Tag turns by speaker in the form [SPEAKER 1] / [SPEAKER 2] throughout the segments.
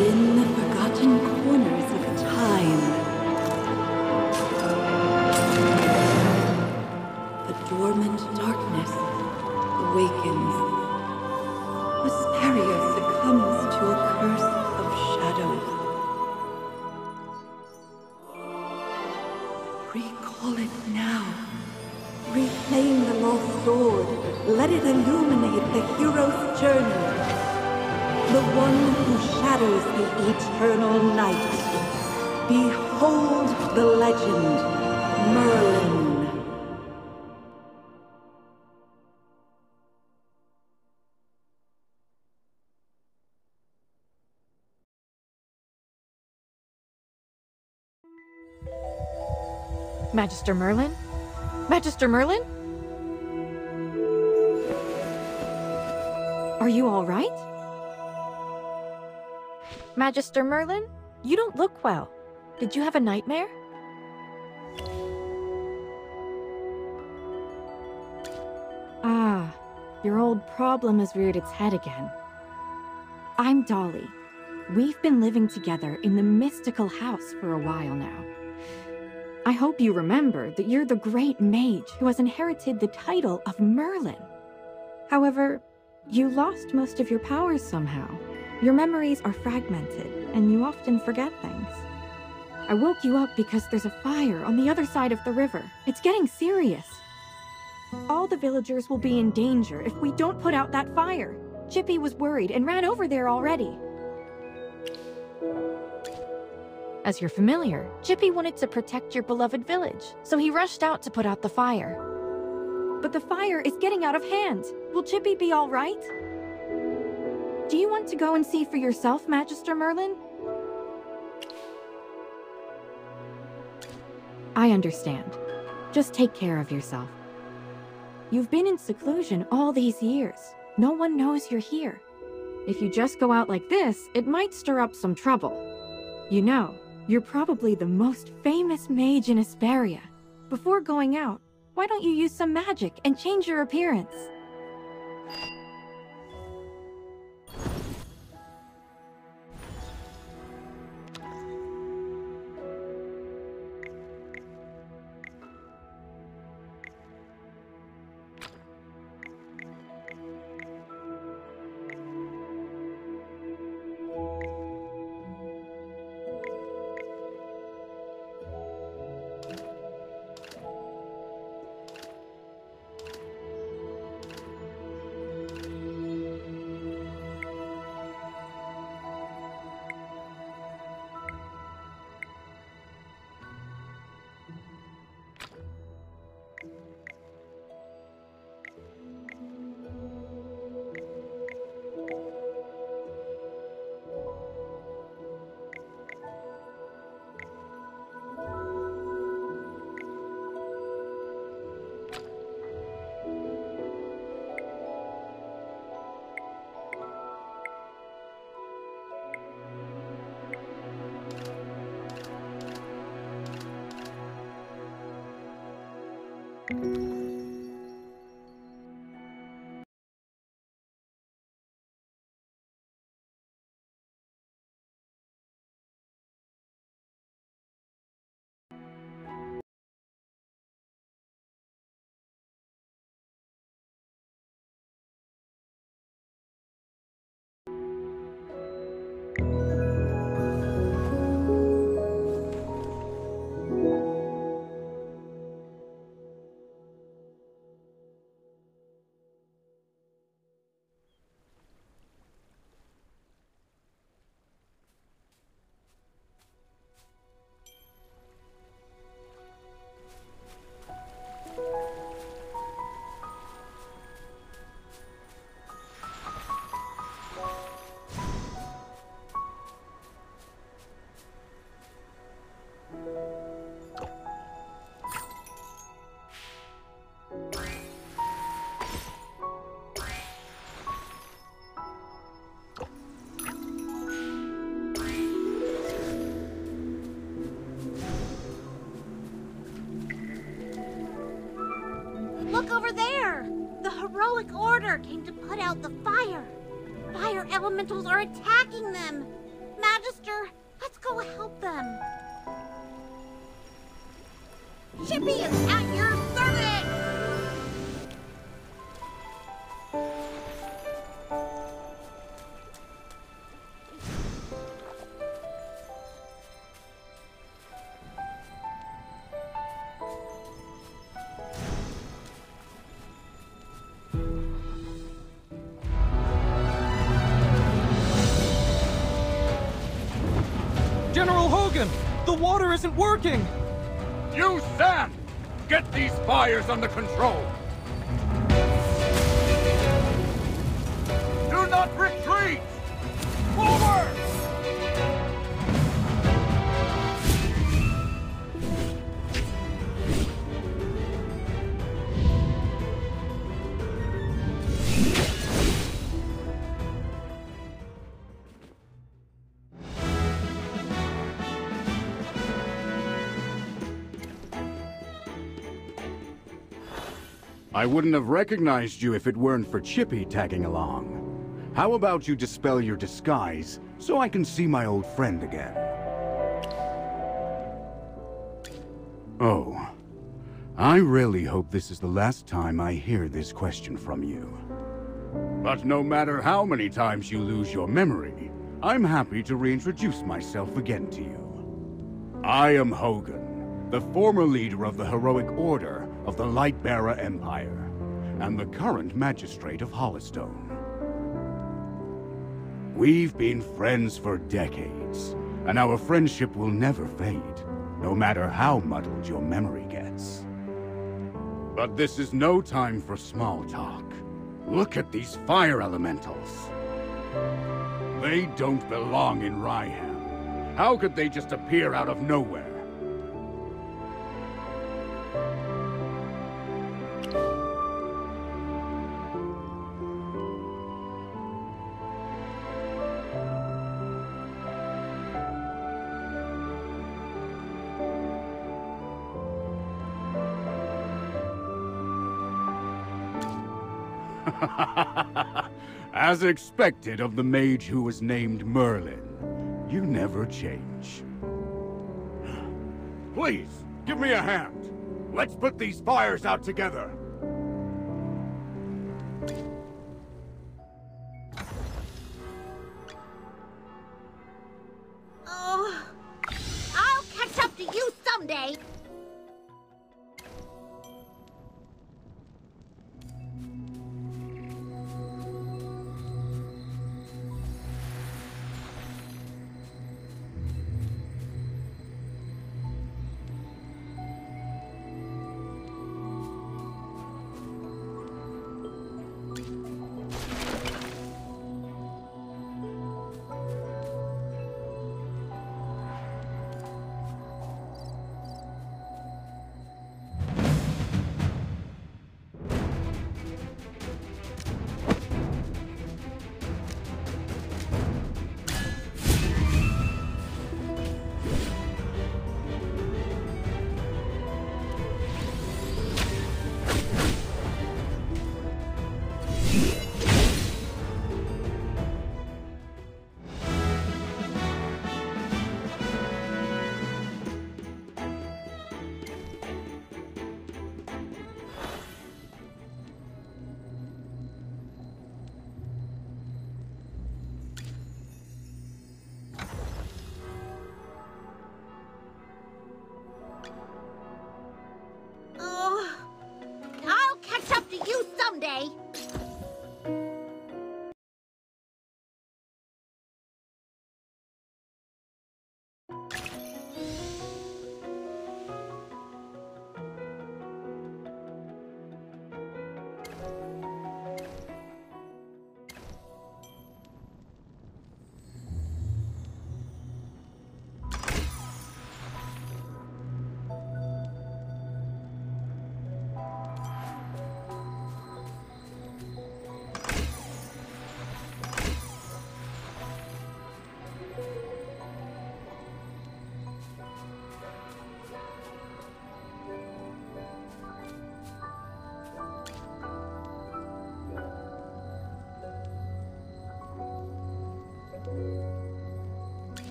[SPEAKER 1] In the forgotten corners of time, the dormant darkness awakens. Vesperia succumbs to a curse of shadows. Recall it now. Reclaim the lost sword. Let it illuminate the hero's journey. The one who shatters the eternal night. Behold the legend, Merlin.
[SPEAKER 2] Magister Merlin? Magister Merlin? Are you all right? Magister Merlin? You don't look well. Did you have a nightmare? Ah, your old problem has reared its head again. I'm Dolly. We've been living together in the mystical house for a while now. I hope you remember that you're the great mage who has inherited the title of Merlin. However, you lost most of your powers somehow. Your memories are fragmented, and you often forget things. I woke you up because there's a fire on the other side of the river. It's getting serious. All the villagers will be in danger if we don't put out that fire. Chippy was worried and ran over there already. As you're familiar, Chippy wanted to protect your beloved village, so he rushed out to put out the fire. But the fire is getting out of hand. Will Chippy be all right? Do you want to go and see for yourself, Magister Merlin? I understand. Just take care of yourself. You've been in seclusion all these years. No one knows you're here. If you just go out like this, it might stir up some trouble. You know, you're probably the most famous mage in Vesperia. Before going out, why don't you use some magic and change your appearance?
[SPEAKER 3] Look over there! The heroic order came to put out the fire. Fire elementals are attacking them. faster. Let's go help them. Chippy is at your service!
[SPEAKER 4] General Hogan! The water isn't working!
[SPEAKER 5] You, Sam! Get these fires under control! Do not retreat! Forward!
[SPEAKER 6] I wouldn't have recognized you if it weren't for Chippy tagging along. How about you dispel your disguise so I can see my old friend again? Oh. I really hope this is the last time I hear this question from you. But no matter how many times you lose your memory, I'm happy to reintroduce myself again to you. I am Hogan, the former leader of the Heroic Order of the Lightbearer Empire, and the current Magistrate of Hollistone. We've been friends for decades, and our friendship will never fade, no matter how muddled your memory gets. But this is no time for small talk. Look at these fire elementals. They don't belong in Ryham. How could they just appear out of nowhere? As expected of the mage who was named Merlin, you never change. Please, give me a hand. Let's put these fires out together.
[SPEAKER 3] Oh, I'll catch up to you someday.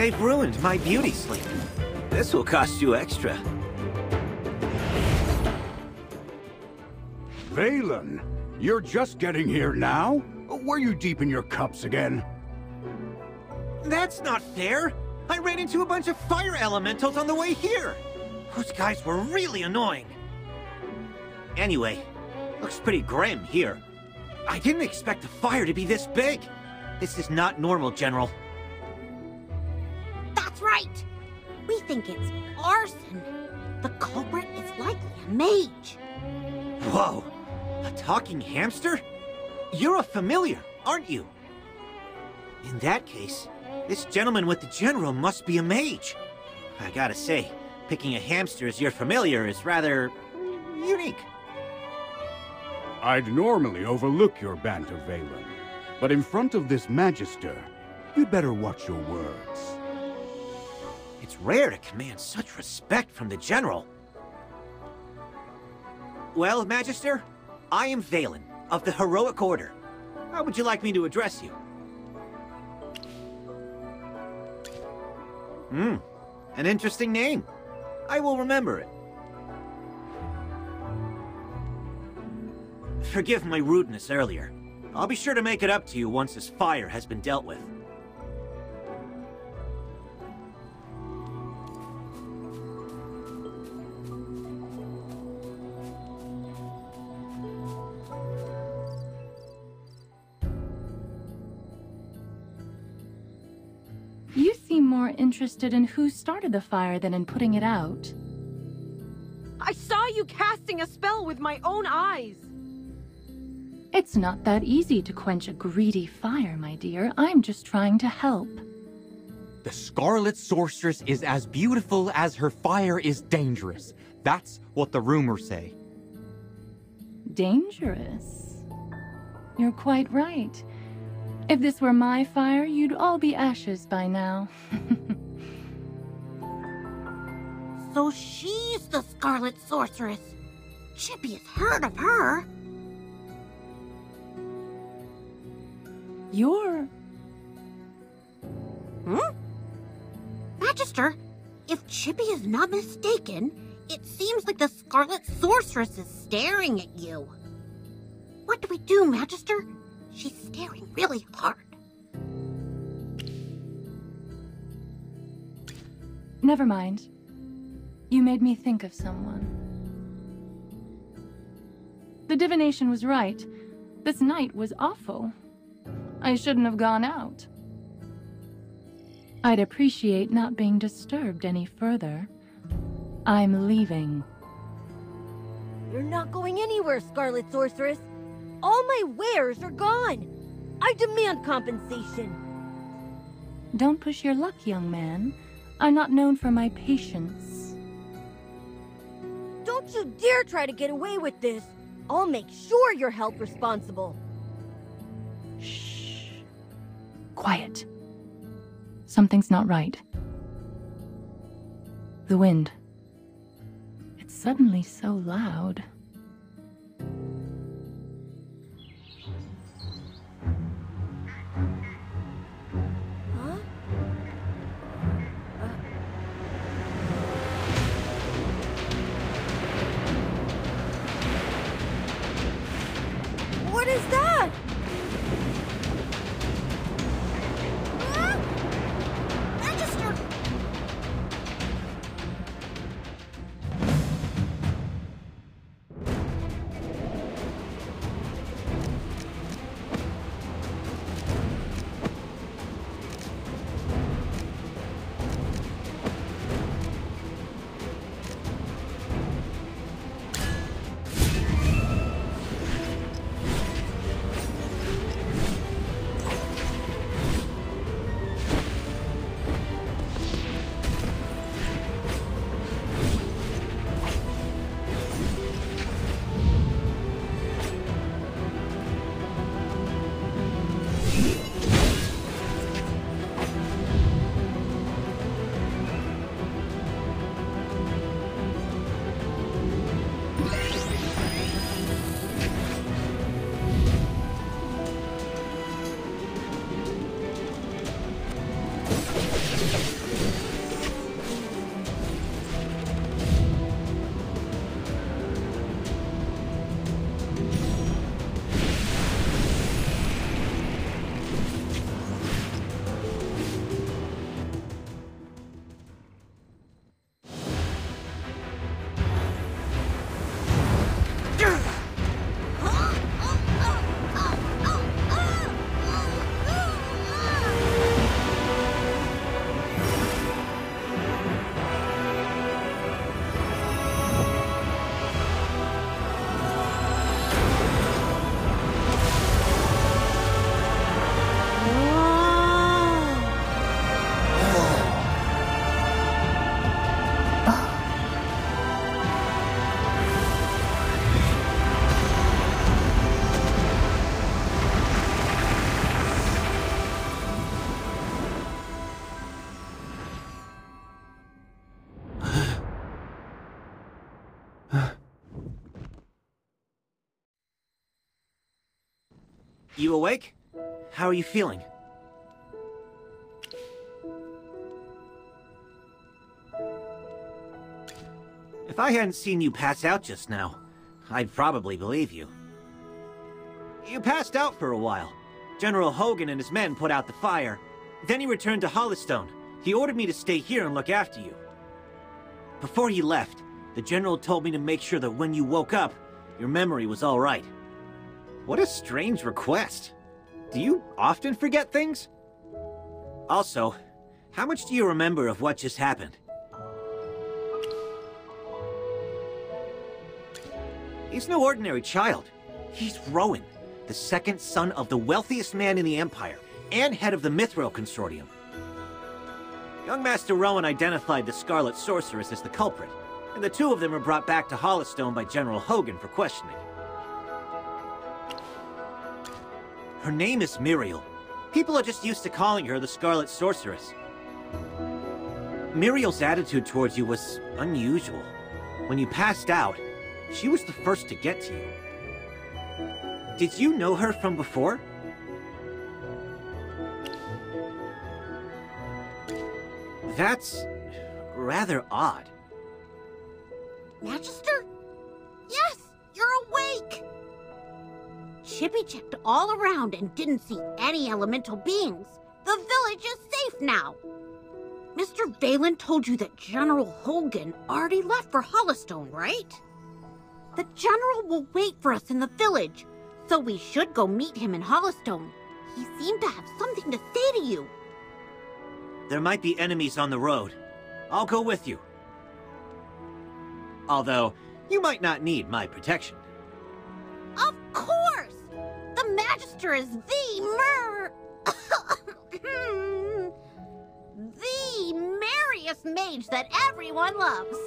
[SPEAKER 7] They've ruined my beauty sleep. This will cost you extra.
[SPEAKER 6] Valen, you're just getting here now? Were you deep in your cups again?
[SPEAKER 7] That's not fair! I ran into a bunch of fire elementals on the way here! Those guys were really annoying. Anyway, looks pretty grim here. I didn't expect the fire to be this big. This is not normal, General.
[SPEAKER 3] That's right. We think it's arson. The culprit is likely a mage.
[SPEAKER 7] Whoa! A talking hamster? You're a familiar, aren't you? In that case, this gentleman with the General must be a mage. I gotta say, picking a hamster as your familiar is rather unique.
[SPEAKER 6] I'd normally overlook your banter, Valen, but in front of this Magister, you'd better watch your words.
[SPEAKER 7] It's rare to command such respect from the General. Well, Magister, I am Valen, of the Heroic Order. How would you like me to address you? An interesting name. I will remember it. Forgive my rudeness earlier. I'll be sure to make it up to you once this fire has been dealt with.
[SPEAKER 8] You seem more interested in who started the fire than in putting it out.
[SPEAKER 9] I saw you casting a spell with my own eyes.
[SPEAKER 8] It's not that easy to quench a greedy fire, my dear. I'm just trying to help.
[SPEAKER 10] The Scarlet Sorceress is as beautiful as her fire is dangerous. That's what the rumors say.
[SPEAKER 8] Dangerous? You're quite right. If this were my fire, you'd all be ashes by now.
[SPEAKER 3] So she's the Scarlet Sorceress. Chippy has heard of her.
[SPEAKER 8] You're...
[SPEAKER 3] Magister, if Chippy is not mistaken, it seems like the Scarlet Sorceress is staring at you. What do we do, Magister? She's staring really hard.
[SPEAKER 8] Never mind. You made me think of someone. The divination was right. This night was awful. I shouldn't have gone out. I'd appreciate not being disturbed any further. I'm leaving.
[SPEAKER 9] You're not going anywhere, Scarlet Sorceress. All my wares are gone. I demand compensation.
[SPEAKER 8] Don't push your luck, young man. I'm not known for my patience.
[SPEAKER 9] Don't you dare try to get away with this. I'll make sure you're held responsible.
[SPEAKER 8] Shh. Quiet. Something's not right. The wind. It's suddenly so loud.
[SPEAKER 9] What is that?
[SPEAKER 3] Magister!
[SPEAKER 7] You awake? How are you feeling? If I hadn't seen you pass out just now, I'd probably believe you. You passed out for a while. General Hogan and his men put out the fire. Then he returned to Hollystone. He ordered me to stay here and look after you. Before he left, the General told me to make sure that when you woke up, your memory was all right. What a strange request. Do you often forget things? Also, how much do you remember of what just happened? He's no ordinary child. He's Rowan, the second son of the wealthiest man in the Empire, and head of the Mithril Consortium. Young Master Rowan identified the Scarlet Sorceress as the culprit, and the two of them were brought back to Hollystone by General Hogan for questioning. Her name is Miriel. People are just used to calling her the Scarlet Sorceress. Miriel's attitude towards you was unusual. When you passed out, she was the first to get to you. Did you know her from before? That's rather odd.
[SPEAKER 3] Magister? Yes, you're awake! Chippy checked all around and didn't see any elemental beings. The village is safe now. Mr. Valen told you that General Hogan already left for Hollystone, right? The General will wait for us in the village, so we should go meet him in Hollystone. He seemed to have something to say to you.
[SPEAKER 7] There might be enemies on the road. I'll go with you. Although, you might not need my protection.
[SPEAKER 3] Of course! The Magister is the the merriest mage that everyone loves.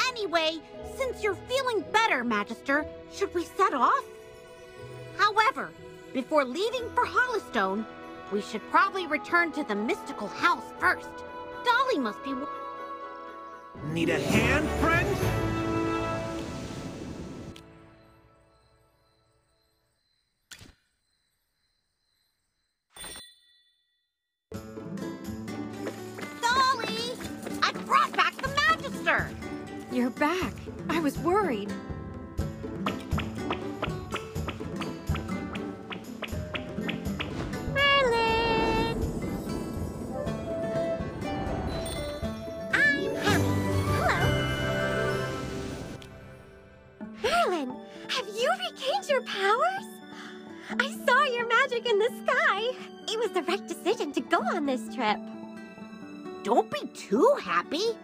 [SPEAKER 3] Anyway, since you're feeling better, Magister, should we set off? However, before leaving for Hollystone, we should probably return to the mystical house first. Dolly must be...
[SPEAKER 7] Need a hand, friend?
[SPEAKER 3] Dolly! I brought back the Magister!
[SPEAKER 2] You're back. I was worried.
[SPEAKER 3] Merlin! I'm Harry. Hello.
[SPEAKER 11] Merlin, have you regained your powers? I saw your magic in the sky. It was the right decision to go on this trip.
[SPEAKER 3] Don't be too happy.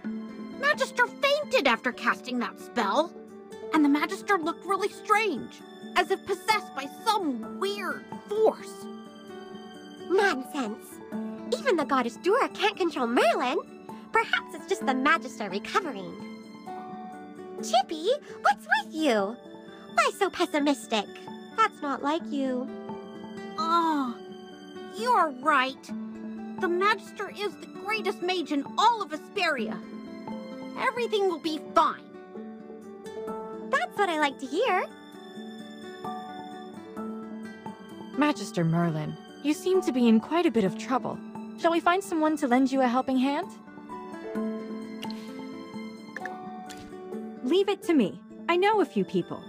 [SPEAKER 3] Magister fainted after casting that spell. And the Magister looked really strange, as if possessed by some weird force.
[SPEAKER 11] Nonsense. Even the goddess Dura can't control Merlin. Perhaps it's just the Magister recovering. Chippy, what's with you? Why so pessimistic? That's not like you.
[SPEAKER 3] Oh, you're right. The Magister is the greatest mage in all of Asperia. Everything will be fine.
[SPEAKER 11] That's what I like to hear.
[SPEAKER 2] Magister Merlin, you seem to be in quite a bit of trouble. Shall we find someone to lend you a helping hand? Leave it to me. I know a few people.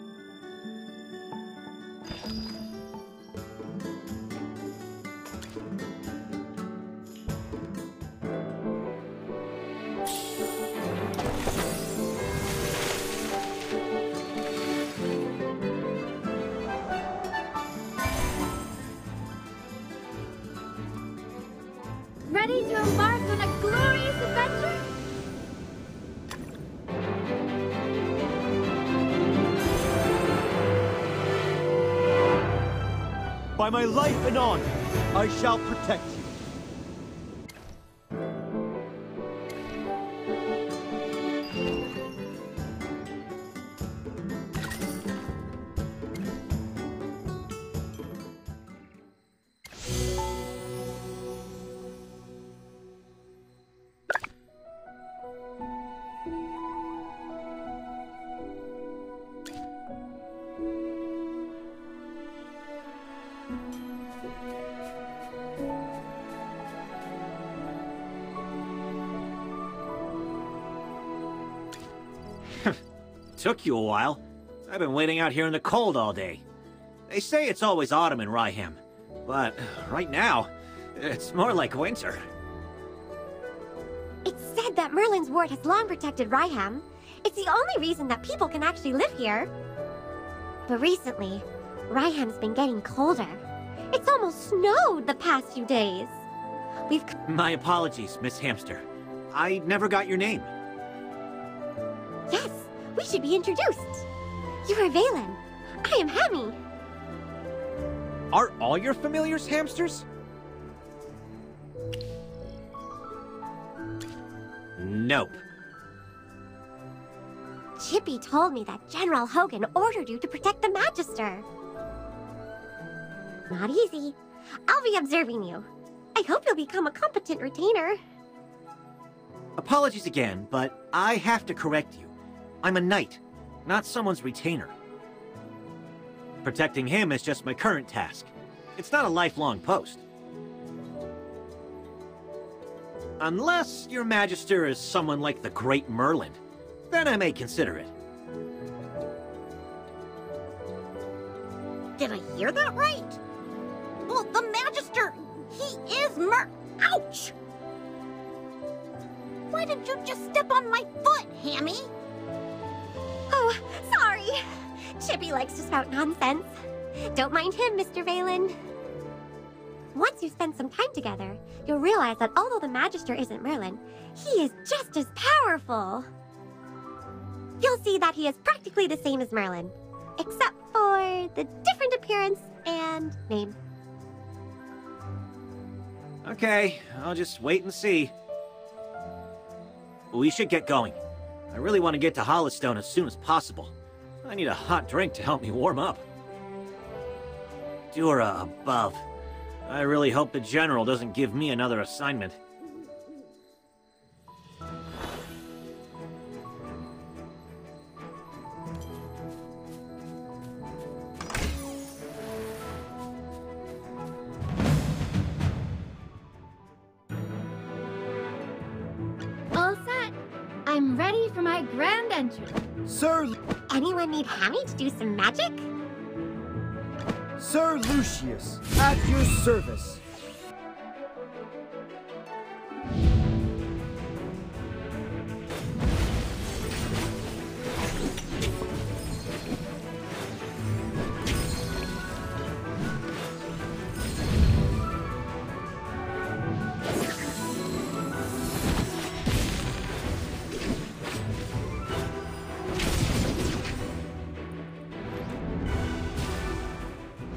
[SPEAKER 11] Ready to embark on a glorious adventure?
[SPEAKER 12] By my life and honor, I shall protect you.
[SPEAKER 7] took you a while. I've been waiting out here in the cold all day. They say it's always autumn in Ryham, but right now, it's more like winter.
[SPEAKER 11] It's said that Merlin's ward has long protected Ryham. It's the only reason that people can actually live here. But recently, Ryham's been getting colder. It's almost snowed the past few days.
[SPEAKER 7] My apologies, Miss Hamster. I never got your name.
[SPEAKER 11] Yes, we should be introduced. You are Valen. I am Hammy.
[SPEAKER 12] Are all your familiars hamsters?
[SPEAKER 7] Nope.
[SPEAKER 11] Chippy told me that General Hogan ordered you to protect the Magister. Not easy. I'll be observing you. I hope you'll become a competent retainer.
[SPEAKER 7] Apologies again, but I have to correct you. I'm a knight, not someone's retainer. Protecting him is just my current task. It's not a lifelong post. Unless your Magister is someone like the Great Merlin, then I may consider it.
[SPEAKER 3] Did I hear that right? Well, the Magister, he is Ouch! Why did you just step on my foot, Hammy?
[SPEAKER 11] Oh, sorry. Chippy likes to spout nonsense. Don't mind him, Mr. Valen. Once you spend some time together, you'll realize that although the Magister isn't Merlin, he is just as powerful. You'll see that he is practically the same as Merlin, except for the different appearance and name.
[SPEAKER 7] Okay, I'll just wait and see. We should get going. I really want to get to Hollistone as soon as possible. I need a hot drink to help me warm up. Dura above. I really hope the General doesn't give me another assignment.
[SPEAKER 2] All set. I'm ready for my grand entrance.
[SPEAKER 12] Sir...
[SPEAKER 11] Anyone need Hammy to do some magic?
[SPEAKER 12] Sir Lucius, at your service.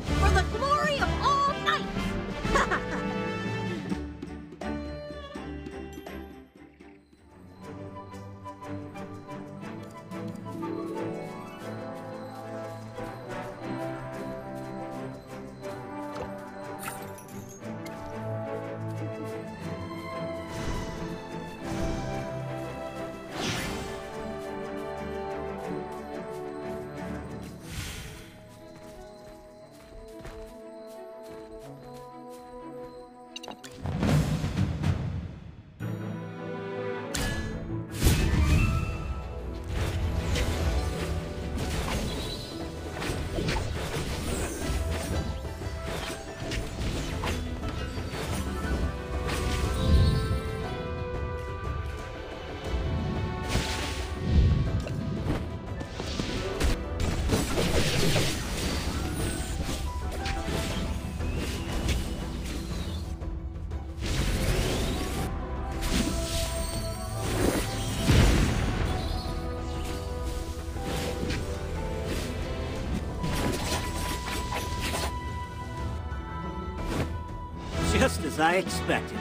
[SPEAKER 3] For the glory of all knights!
[SPEAKER 7] Just as I expected.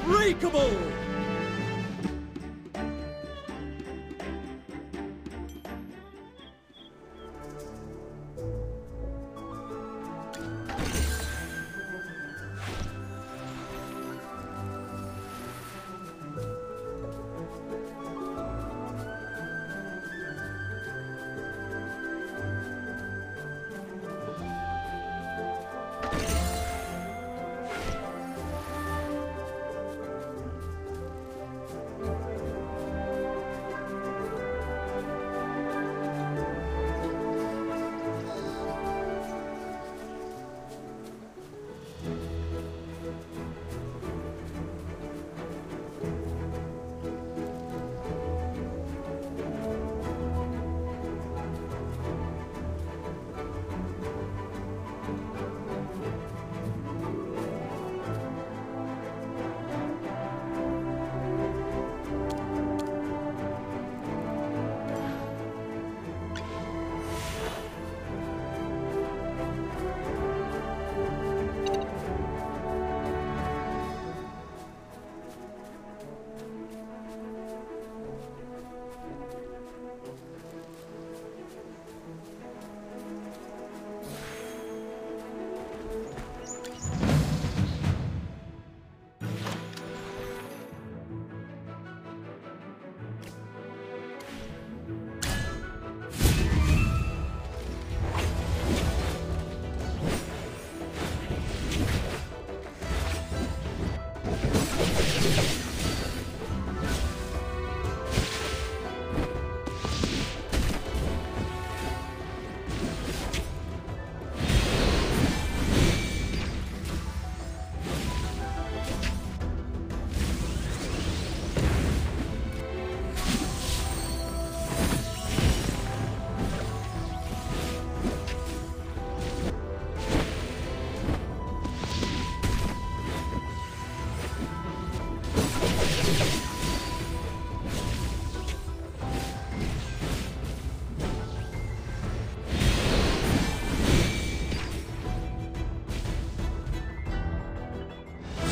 [SPEAKER 12] unbreakable!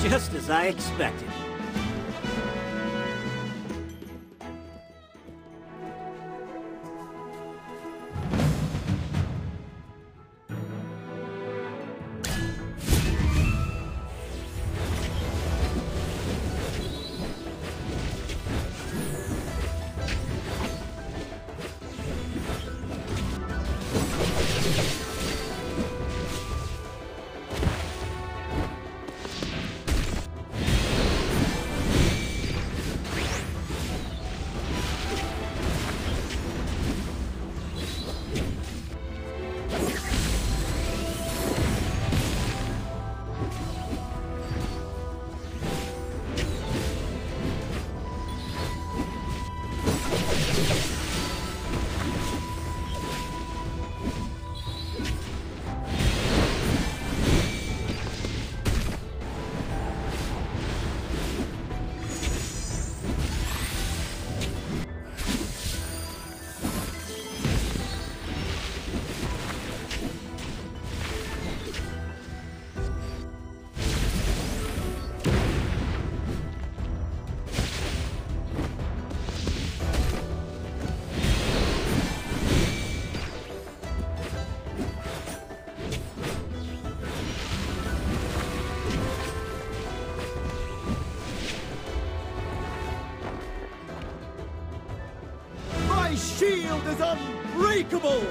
[SPEAKER 7] Just as I expected.
[SPEAKER 12] My shield is unbreakable!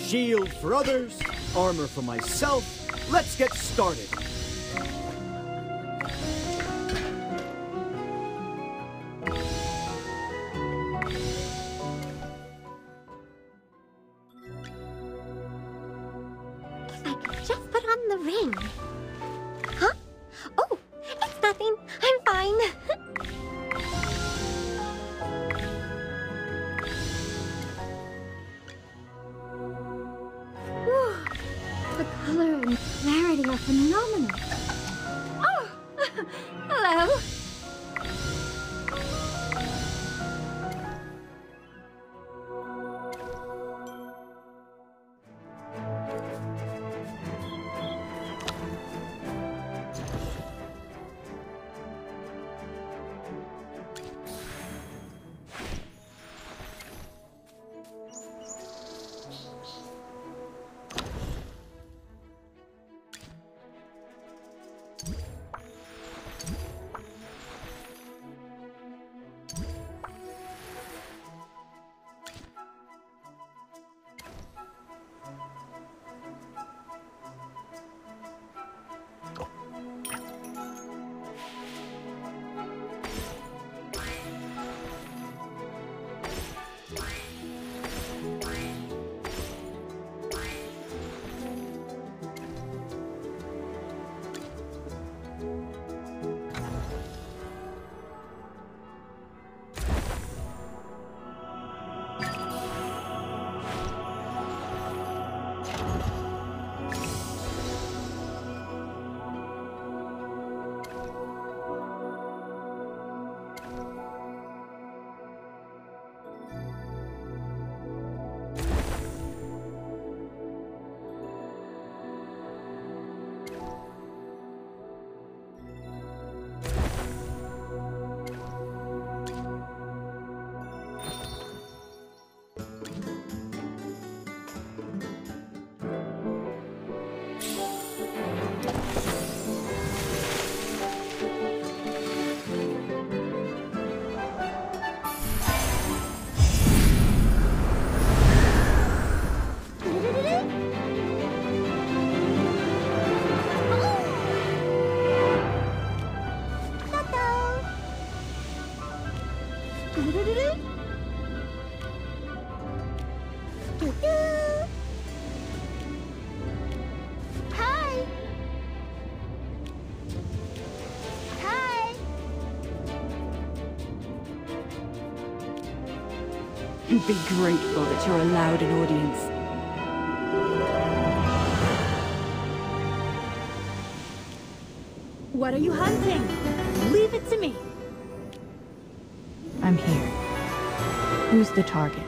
[SPEAKER 12] shield for others, armor for myself. Let's get started.
[SPEAKER 11] If I could just put on the ring. Huh? Oh, it's nothing. I'm fine. The color and clarity are phenomenal. Oh, hello. Hi. Hi.
[SPEAKER 1] And be grateful that you're allowed an audience.
[SPEAKER 2] What are you hunting? Leave it to me. I'm here. Who's the target?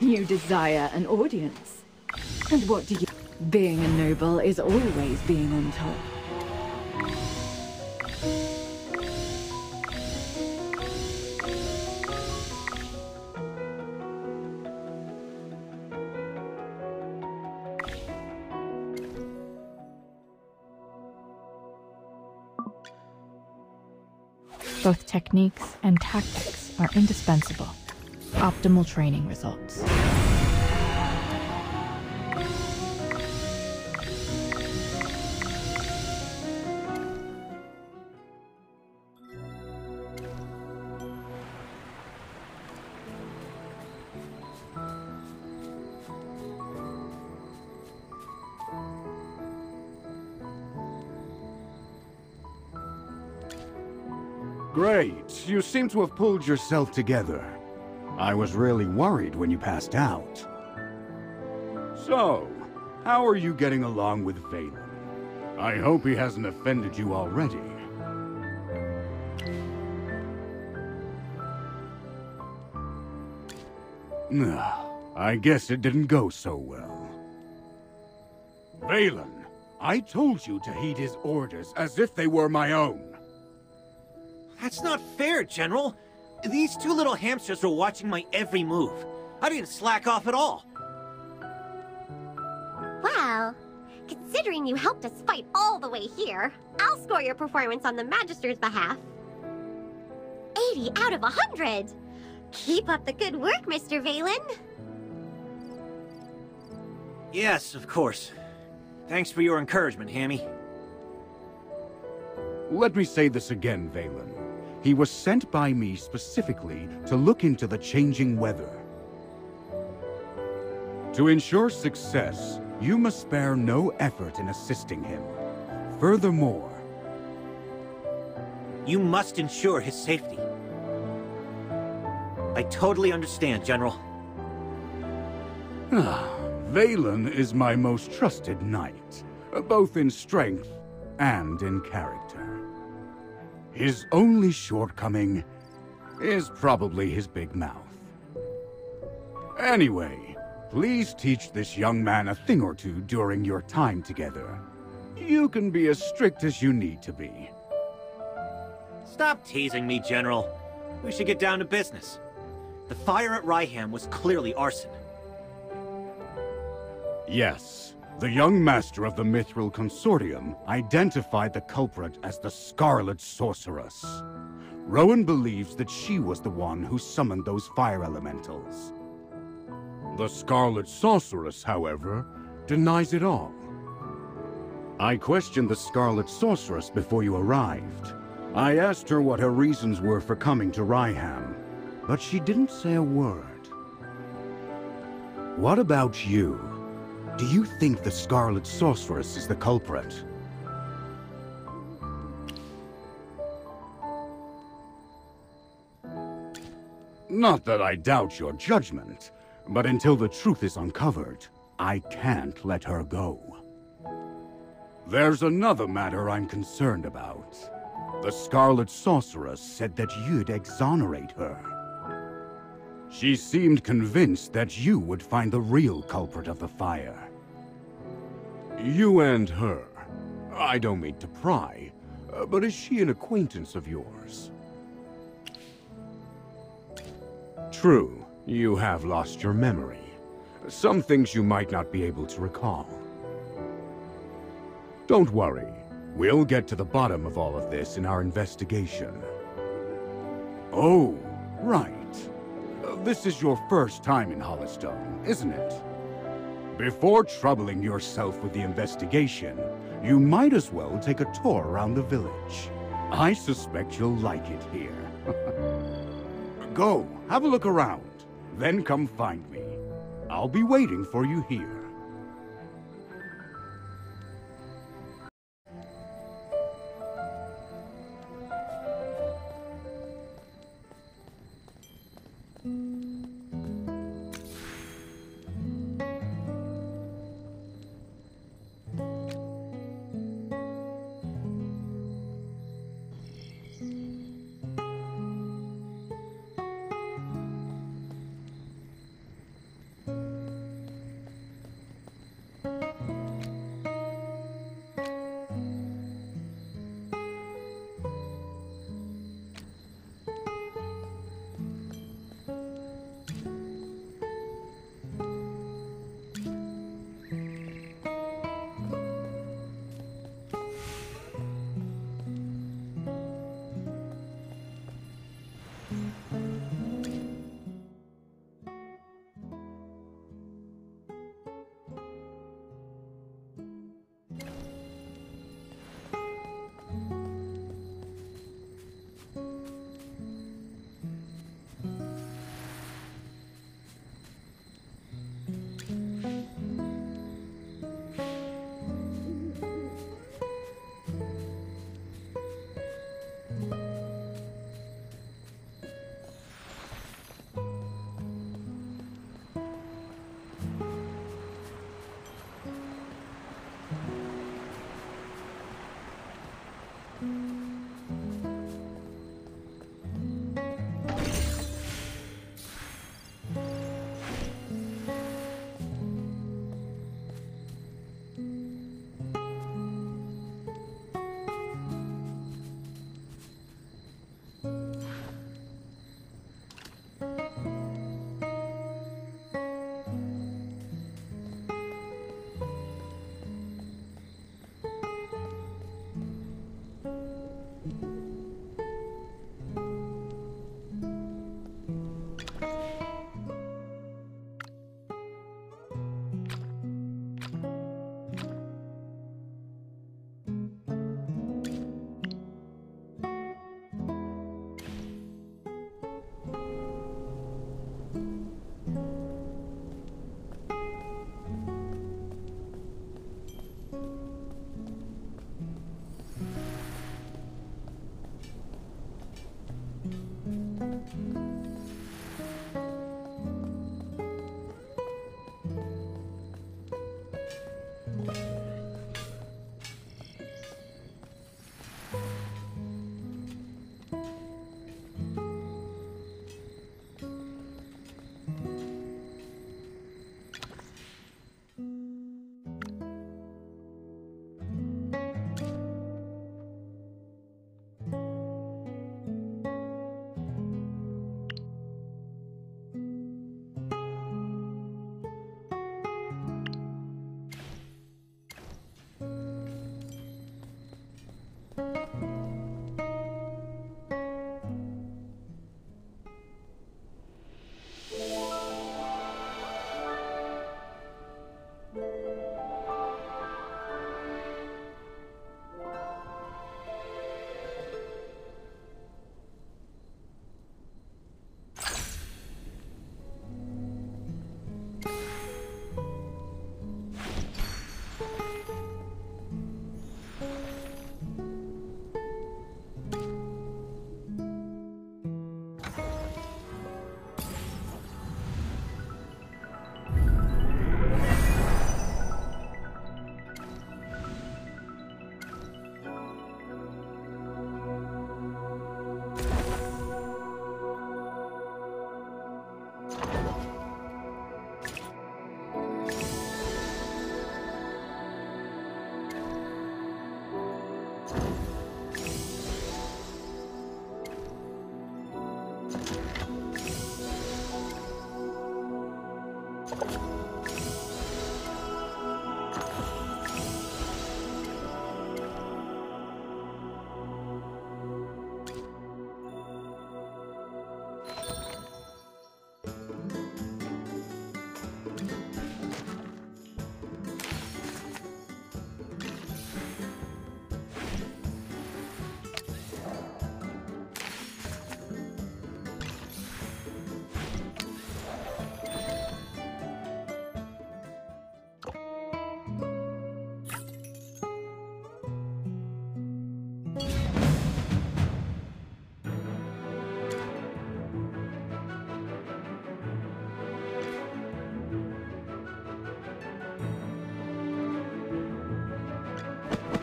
[SPEAKER 2] You desire an audience. And what do you... Being a noble is always being on top. Both techniques and tactics are indispensable. Optimal training results.
[SPEAKER 6] Great. You seem to have pulled yourself together. I was really worried when you passed out. So, how are you getting along with Vaylin? I hope he hasn't offended you already. I guess it didn't go so well. Vaylin, I told you to heed his orders as if they were my own.
[SPEAKER 7] That's not fair, General. These two little hamsters were watching my every move. I didn't slack off at all.
[SPEAKER 11] Well, considering you helped us fight all the way here, I'll score your performance on the Magister's behalf. 80 out of 100! Keep up the good work, Mr. Vaylin.
[SPEAKER 7] Yes, of course. Thanks for your encouragement, Hammy.
[SPEAKER 6] Let me say this again, Vaylin. He was sent by me specifically to look into the changing weather. To ensure success, you must spare no effort in assisting him. Furthermore,
[SPEAKER 7] you must ensure his safety. I totally understand, General.
[SPEAKER 6] Vaylin is my most trusted knight, both in strength and in character. His only shortcoming is probably his big mouth. Anyway, please teach this young man a thing or two during your time together. You can be as strict as you need to be.
[SPEAKER 7] Stop teasing me, General. We should get down to business. The fire at Ryham was clearly arson.
[SPEAKER 6] Yes. The young master of the Mithril Consortium identified the culprit as the Scarlet Sorceress. Rowan believes that she was the one who summoned those fire elementals. The Scarlet Sorceress, however, denies it all. I questioned the Scarlet Sorceress before you arrived. I asked her what her reasons were for coming to Ryham, but she didn't say a word. What about you? Do you think the Scarlet Sorceress is the culprit? Not that I doubt your judgment, but until the truth is uncovered, I can't let her go. There's another matter I'm concerned about. The Scarlet Sorceress said that you'd exonerate her. She seemed convinced that you would find the real culprit of the fire. You and her. I don't mean to pry, but is she an acquaintance of yours? True, you have lost your memory. Some things you might not be able to recall. Don't worry. We'll get to the bottom of all of this in our investigation. Oh, right. This is your first time in Hollowstone, isn't it? Before troubling yourself with the investigation, you might as well take a tour around the village. I suspect you'll like it here. Go, have a look around, then come find me. I'll be waiting for you here.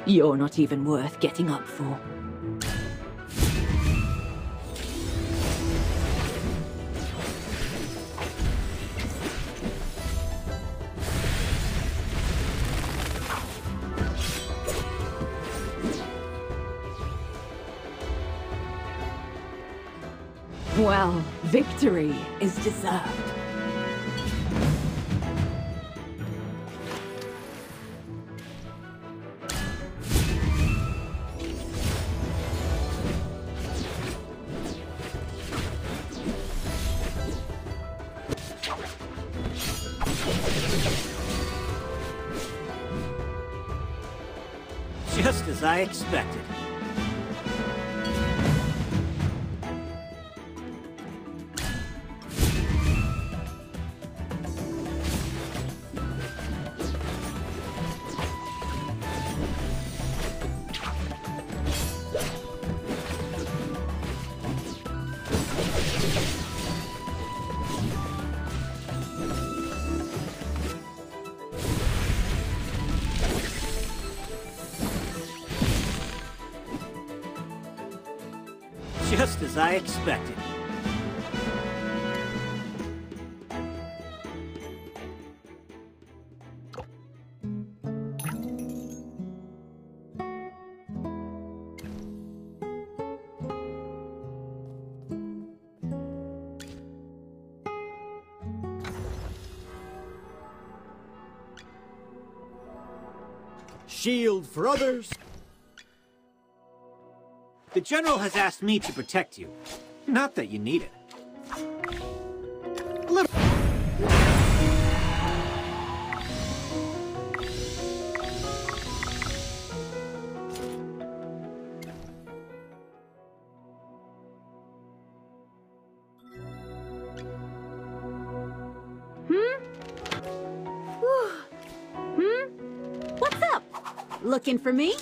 [SPEAKER 13] You're not even worth getting up for. Well, victory is deserved.
[SPEAKER 7] Just as I expected. Just as I expected.
[SPEAKER 12] Shield for others.
[SPEAKER 7] The General has asked me to protect you. Not that you need it.
[SPEAKER 3] What's up? Looking for me?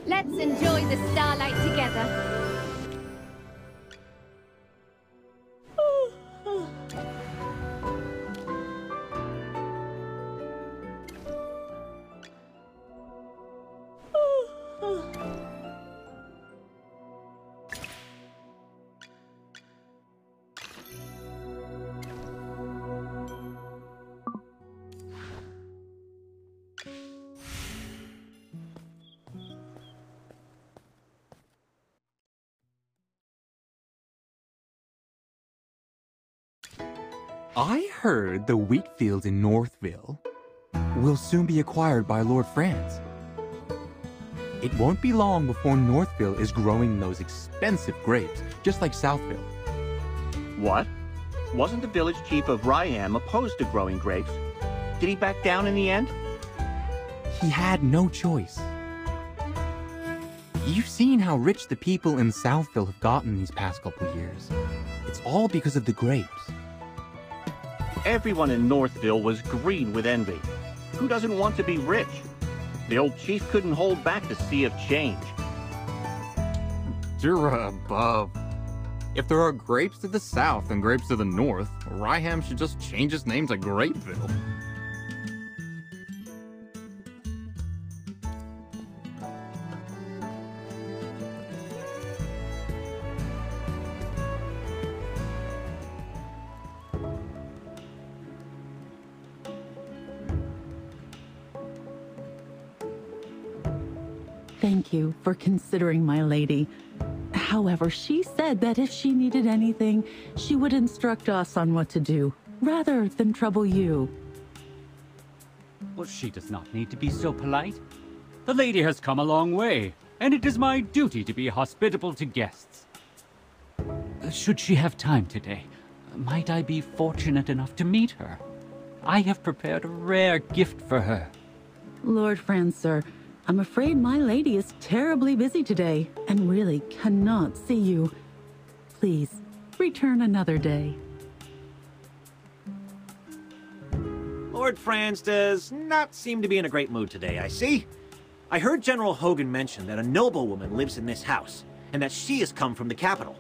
[SPEAKER 14] Let's enjoy the starlight together.
[SPEAKER 10] I heard the wheat fields in Northville will soon be acquired by Lord Franz. It won't be long before Northville is growing those expensive grapes, just like Southville.
[SPEAKER 15] What? Wasn't the village chief of Ryham opposed to growing grapes? Did he back down in the end?
[SPEAKER 10] He had no choice. You've seen how rich the people in Southville have gotten these past couple years. It's all because of the grapes.
[SPEAKER 15] Everyone in Northville was green with envy. Who doesn't want to be rich? The old chief couldn't hold back the sea of change.
[SPEAKER 10] Dura above. If there are grapes to the south and grapes to the north, Ryham should just change its name to Grapeville.
[SPEAKER 16] Thank you for considering my lady. However, she said that if she needed anything, she would instruct us on what to do, rather than trouble you.
[SPEAKER 17] Well, she does not need to be so polite. The lady has come a long way, and it is my duty to be hospitable to guests. Should she have time today, might I be fortunate enough to meet her? I have prepared a rare gift for her.
[SPEAKER 16] Lord Franz, sir, I'm afraid my lady is terribly busy today and really cannot see you. Please, return another day.
[SPEAKER 7] Lord Franz does not seem to be in a great mood today, I see. I heard General Hogan mention that a noblewoman lives in this house, and that she has come from the capital.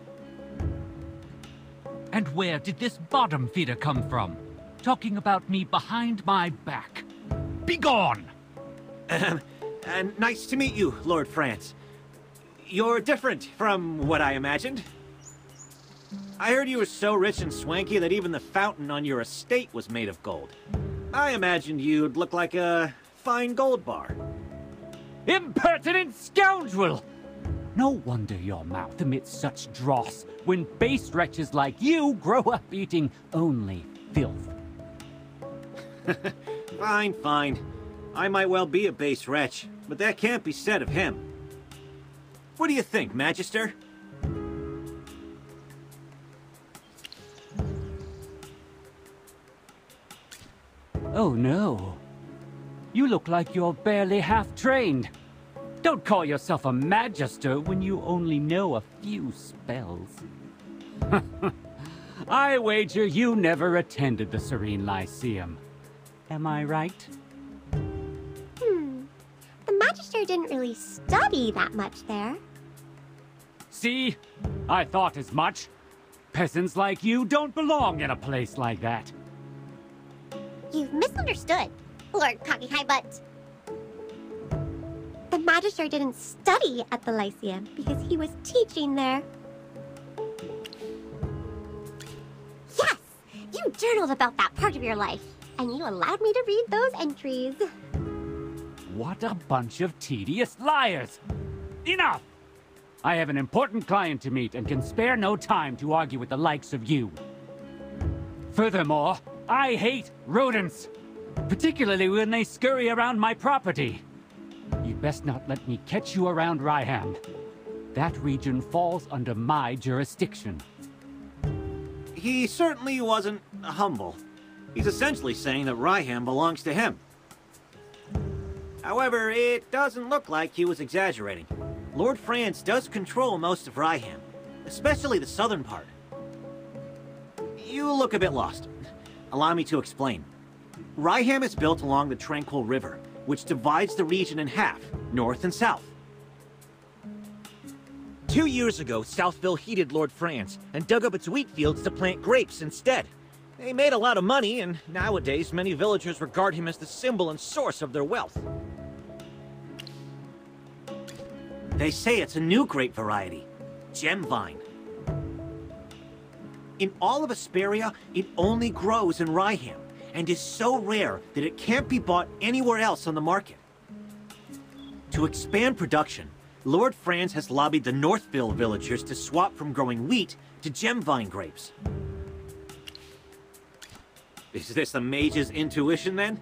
[SPEAKER 17] And where did this bottom feeder come from? Talking about me behind my back. Begone!
[SPEAKER 7] And nice to meet you, Lord Franz. You're different from what I imagined. I heard you were so rich and swanky that even the fountain on your estate was made of gold. I imagined you'd look like a fine gold bar.
[SPEAKER 17] Impertinent scoundrel! No wonder your mouth emits such dross when base wretches like you grow up eating only filth.
[SPEAKER 7] Fine, fine. I might well be a base wretch, but that can't be said of him. What do you think, Magister?
[SPEAKER 17] Oh no. You look like you're barely half-trained. Don't call yourself a Magister when you only know a few spells. I wager you never attended the Serene Lyceum. Am I right?
[SPEAKER 11] The Magister didn't really study that much there.
[SPEAKER 17] See? I thought as much. Peasants like you don't belong in a place like that.
[SPEAKER 11] You've misunderstood, Lord Cocky High Butt. The Magister didn't study at the Lyceum because he was teaching there. Yes! You journaled about that part of your life, and you allowed me to read those entries.
[SPEAKER 17] What a bunch of tedious liars! Enough! I have an important client to meet and can spare no time to argue with the likes of you. Furthermore, I hate rodents, particularly when they scurry around my property. You'd best not let me catch you around Ryham. That region falls under my jurisdiction.
[SPEAKER 7] He certainly wasn't humble. He's essentially saying that Ryham belongs to him. However, it doesn't look like he was exaggerating. Lord Franz does control most of Ryham, especially the southern part. You look a bit lost. Allow me to explain. Ryham is built along the Tranquil River, which divides the region in half, north and south.
[SPEAKER 18] 2 years ago, Southville heeded Lord Franz and dug up its wheat fields to plant grapes instead. They made a lot of money, and nowadays many villagers regard him as the symbol and source of their wealth.
[SPEAKER 7] They say it's a new grape variety, Gemvine. In all of Asperia, it only grows in Ryham, and is so rare that it can't be bought anywhere else on the market. To expand production, Lord Franz has lobbied the Northville villagers to swap from growing wheat to Gemvine grapes. Is this the mage's intuition, then?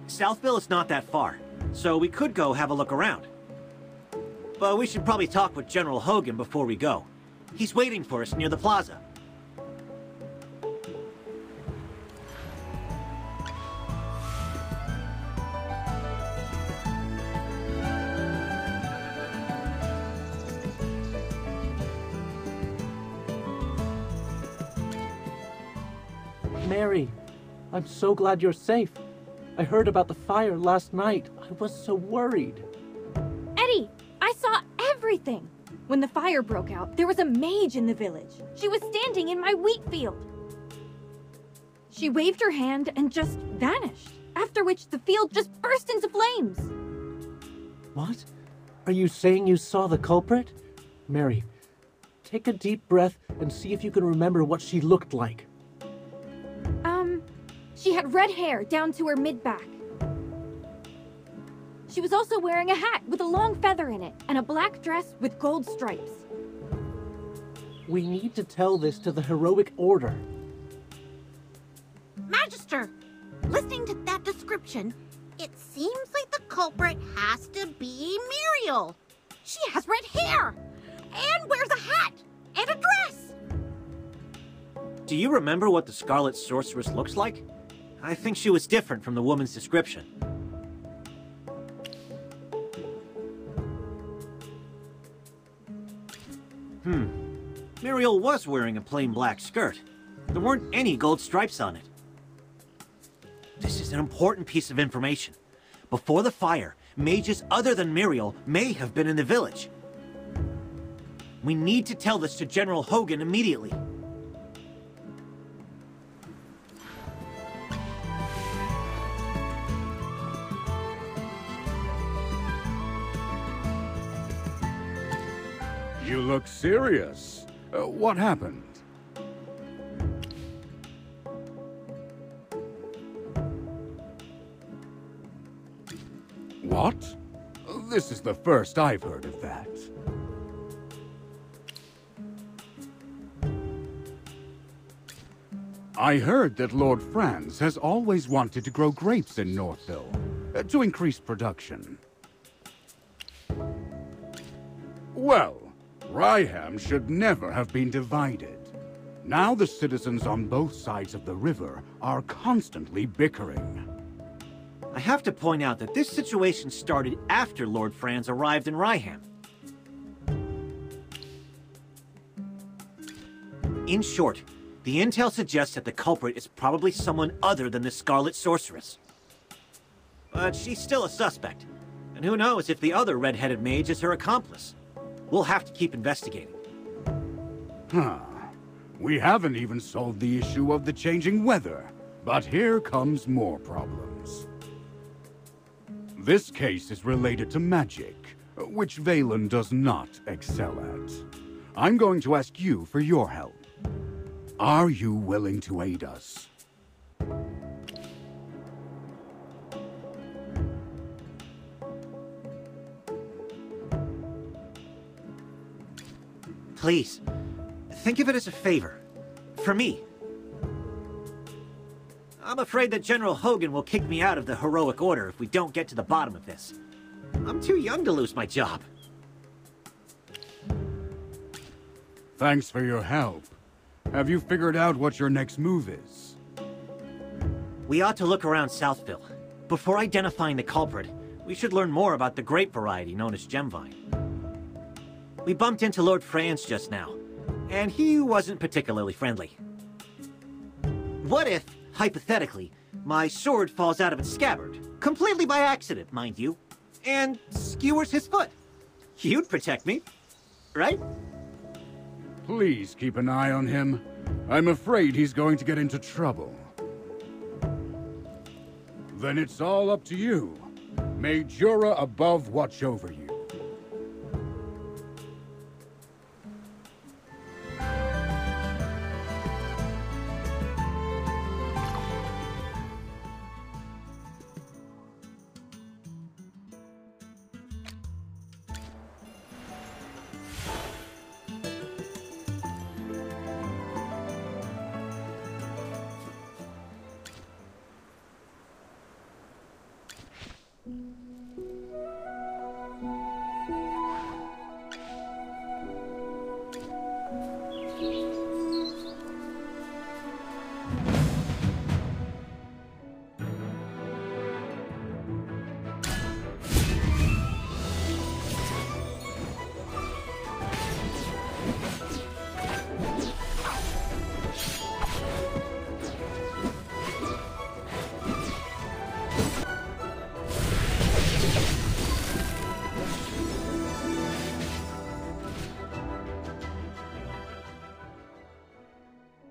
[SPEAKER 7] Southville is not that far, so we could go have a look around. But we should probably talk with General Hogan before we go. He's waiting for us near the plaza.
[SPEAKER 19] Mary, I'm so glad you're safe. I heard about the fire last night. I was so worried.
[SPEAKER 2] Eddie, I saw everything. When the fire broke out, there was a mage in the village. She was standing in my wheat field. She waved her hand and just vanished, after which the field just burst into flames.
[SPEAKER 19] What? Are you saying you saw the culprit? Mary, take a deep breath and see if you can remember what she looked like.
[SPEAKER 2] She had red hair down to her mid-back. She was also wearing a hat with a long feather in it and a black dress with gold stripes.
[SPEAKER 19] We need to tell this to the heroic order.
[SPEAKER 3] Magister, listening to that description, it seems like the culprit has to be Muriel. She has red hair and wears a hat and a dress.
[SPEAKER 7] Do you remember what the Scarlet Sorceress looks like? I think she was different from the woman's description. Muriel was wearing a plain black skirt. There weren't any gold stripes on it. This is an important piece of information. Before the fire, mages other than Muriel may have been in the village. We need to tell this to General Hogan immediately.
[SPEAKER 6] You look serious. What happened? What? This is the first I've heard of that. I heard that Lord Franz has always wanted to grow grapes in Northville, to increase production. Well, Ryham should never have been divided. Now the citizens on both sides of the river are constantly bickering.
[SPEAKER 7] I have to point out that this situation started after Lord Franz arrived in Ryham. In short, the intel suggests that the culprit is probably someone other than the Scarlet Sorceress. But she's still a suspect, and who knows if the other red-headed mage is her accomplice. We'll have to keep investigating.
[SPEAKER 6] Huh. We haven't even solved the issue of the changing weather, but here comes more problems. This case is related to magic, which Valen does not excel at. I'm going to ask you for your help. Are you willing to aid us?
[SPEAKER 7] Please, think of it as a favor. For me. I'm afraid that General Hogan will kick me out of the Heroic Order if we don't get to the bottom of this. I'm too young to lose my job.
[SPEAKER 6] Thanks for your help. Have you figured out what your next move is?
[SPEAKER 7] We ought to look around Southville. Before identifying the culprit, we should learn more about the grape variety known as Gemvine. We bumped into Lord Franz just now, and he wasn't particularly friendly. What if, hypothetically, my sword falls out of its scabbard, completely by accident, mind you, and skewers his foot? You'd protect me, right?
[SPEAKER 6] Please keep an eye on him. I'm afraid he's going to get into trouble. Then it's all up to you. May Jura above watch over you.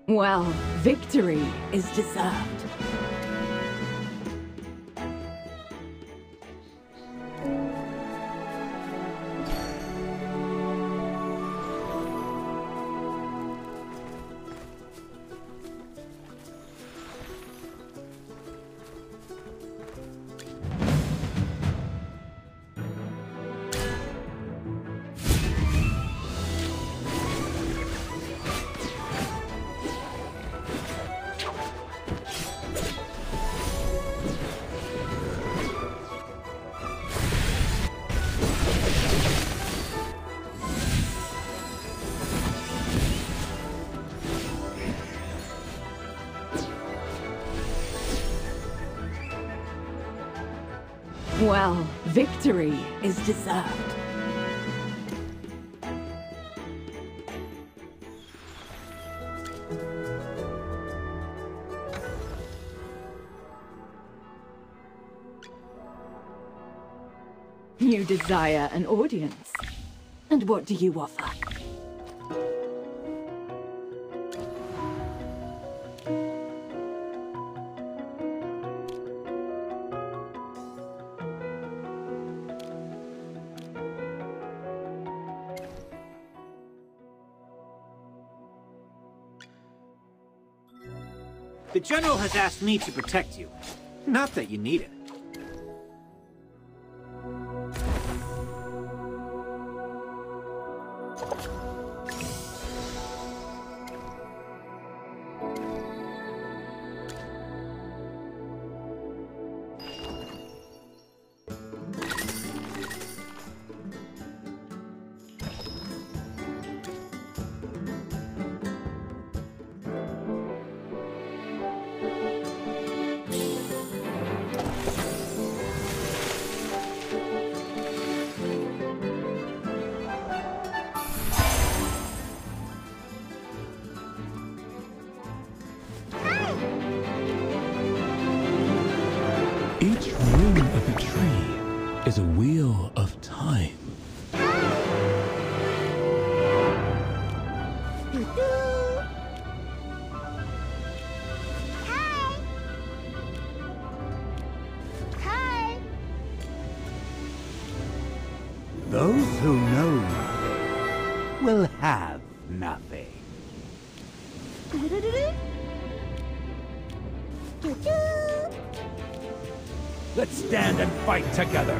[SPEAKER 13] Well, victory is deserved. Well, victory is deserved. desire an audience. And what do you offer?
[SPEAKER 7] The General has asked me to protect you. Not that you need it.
[SPEAKER 20] Each ring of a tree is a wheel of time.
[SPEAKER 6] Those who know nothing will have nothing.
[SPEAKER 5] Let's stand and fight together.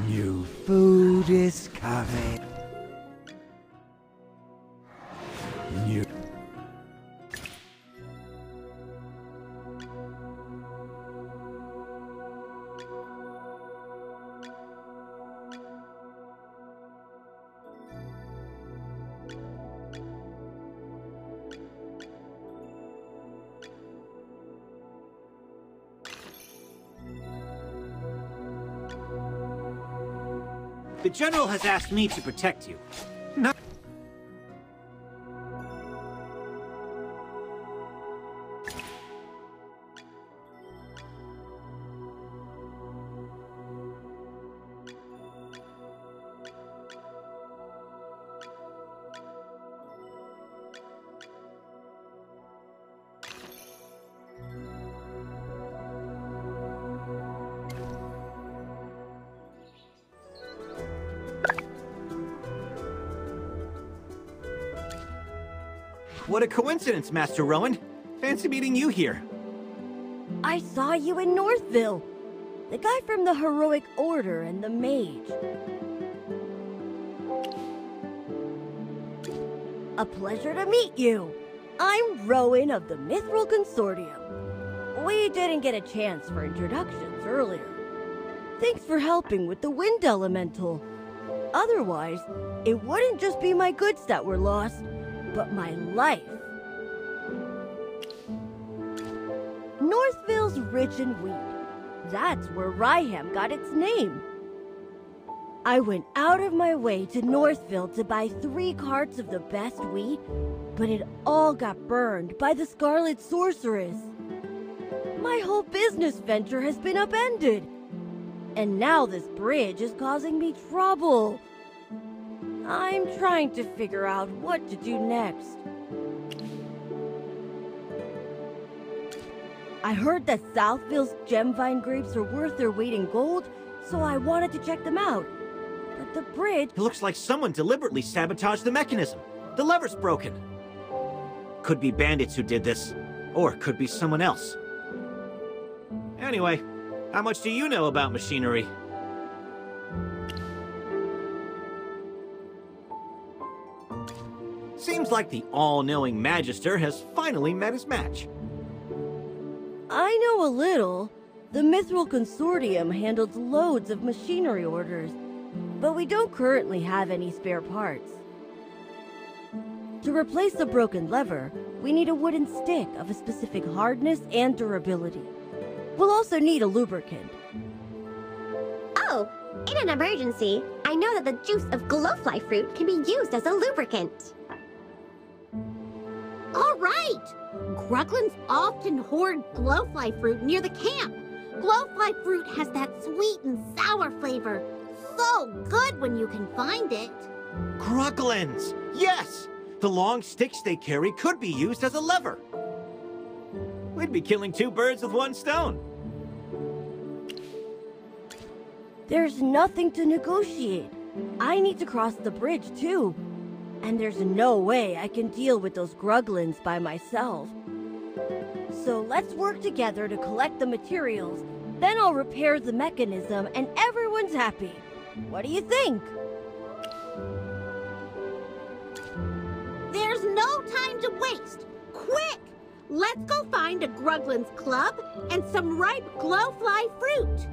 [SPEAKER 6] New food is coming. New.
[SPEAKER 7] The General has asked me to protect you. Not... What a coincidence, Master Rowan. Fancy meeting you here.
[SPEAKER 9] I saw you in Northville. The guy from the Heroic Order and the Mage. A pleasure to meet you. I'm Rowan of the Mithril Consortium. We didn't get a chance for introductions earlier. Thanks for helping with the Wind Elemental. Otherwise, it wouldn't just be my goods that were lost, but my life. Northville's rich in wheat. That's where Ryham got its name. I went out of my way to Northville to buy 3 carts of the best wheat, but it all got burned by the Scarlet Sorceress. My whole business venture has been upended, and now this bridge is causing me trouble. I'm trying to figure out what to do next. I heard that Southville's Gemvine grapes are worth their weight in gold, so I wanted to check them out. But the bridge...
[SPEAKER 7] It looks like someone deliberately sabotaged the mechanism. The lever's broken. Could be bandits who did this, or could be someone else. Anyway, how much do you know about machinery? Seems like the all-knowing Magister has finally met his match.
[SPEAKER 9] I know a little. The Mithril Consortium handles loads of machinery orders. but we don't currently have any spare parts. To replace the broken lever, we need a wooden stick of a specific hardness and durability. We'll also need a lubricant.
[SPEAKER 11] Oh, in an emergency, I know that the juice of glowfly fruit can be used as a lubricant.
[SPEAKER 3] All right! Gruglins often hoard glowfly fruit near the camp. Glowfly fruit has that sweet and sour flavor. So good when you can find it.
[SPEAKER 7] Gruglins! Yes! The long sticks they carry could be used as a lever. We'd be killing two birds with one stone.
[SPEAKER 9] There's nothing to negotiate. I need to cross the bridge too. And there's no way I can deal with those Gruglins by myself. So let's work together to collect the materials. Then I'll repair the mechanism and everyone's happy. What do you think?
[SPEAKER 3] There's no time to waste. Quick! Let's go find a Gruglin's club and some ripe glowfly fruit.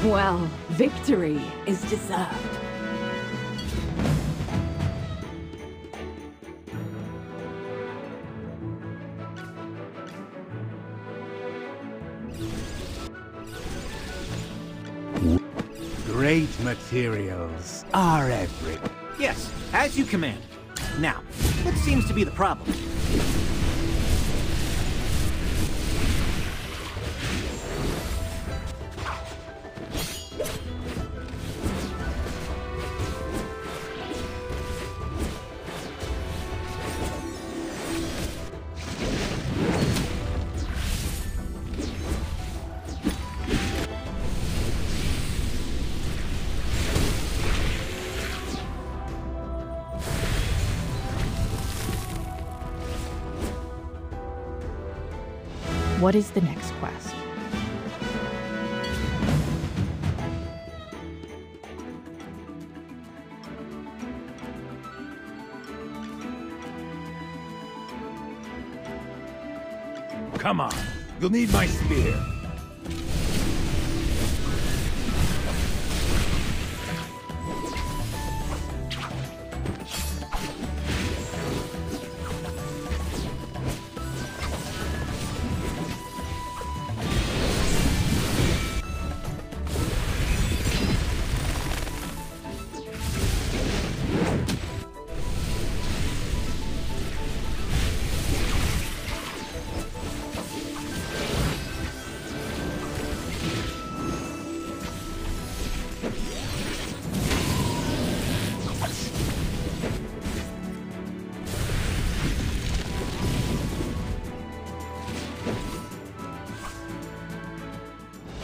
[SPEAKER 13] Well, victory is deserved.
[SPEAKER 6] Great materials are everything.
[SPEAKER 7] Yes, as you command. Now, what seems to be the problem?
[SPEAKER 2] What is the next quest?
[SPEAKER 5] Come on, you'll need my spear.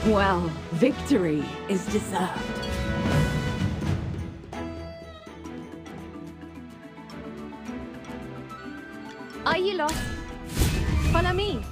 [SPEAKER 13] Well, victory is deserved.
[SPEAKER 14] Are you lost? Follow me.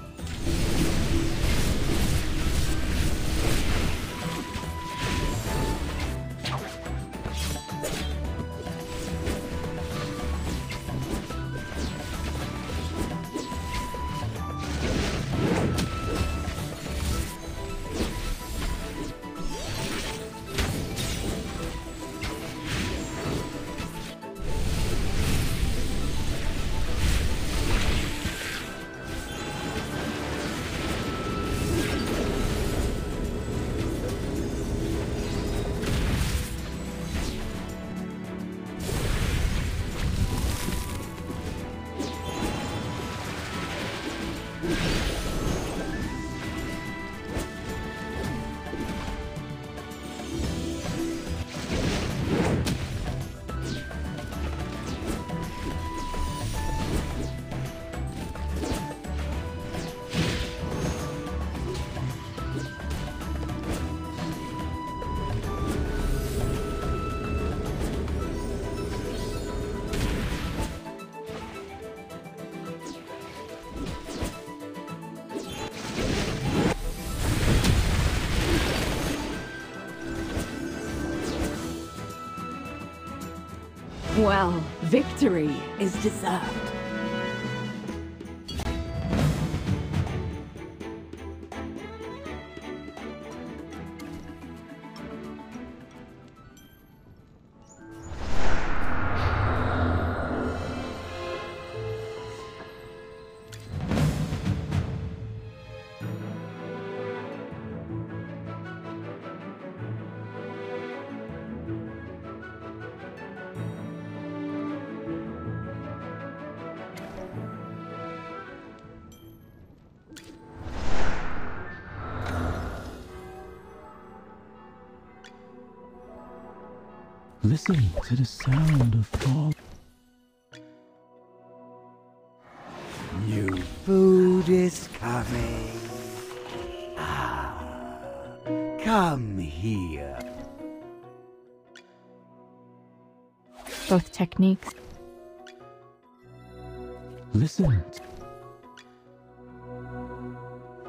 [SPEAKER 13] Well, victory is deserved.
[SPEAKER 20] Listen to the sound of fall.
[SPEAKER 6] New food is coming. Ah, come here.
[SPEAKER 2] Both techniques.
[SPEAKER 20] Listen.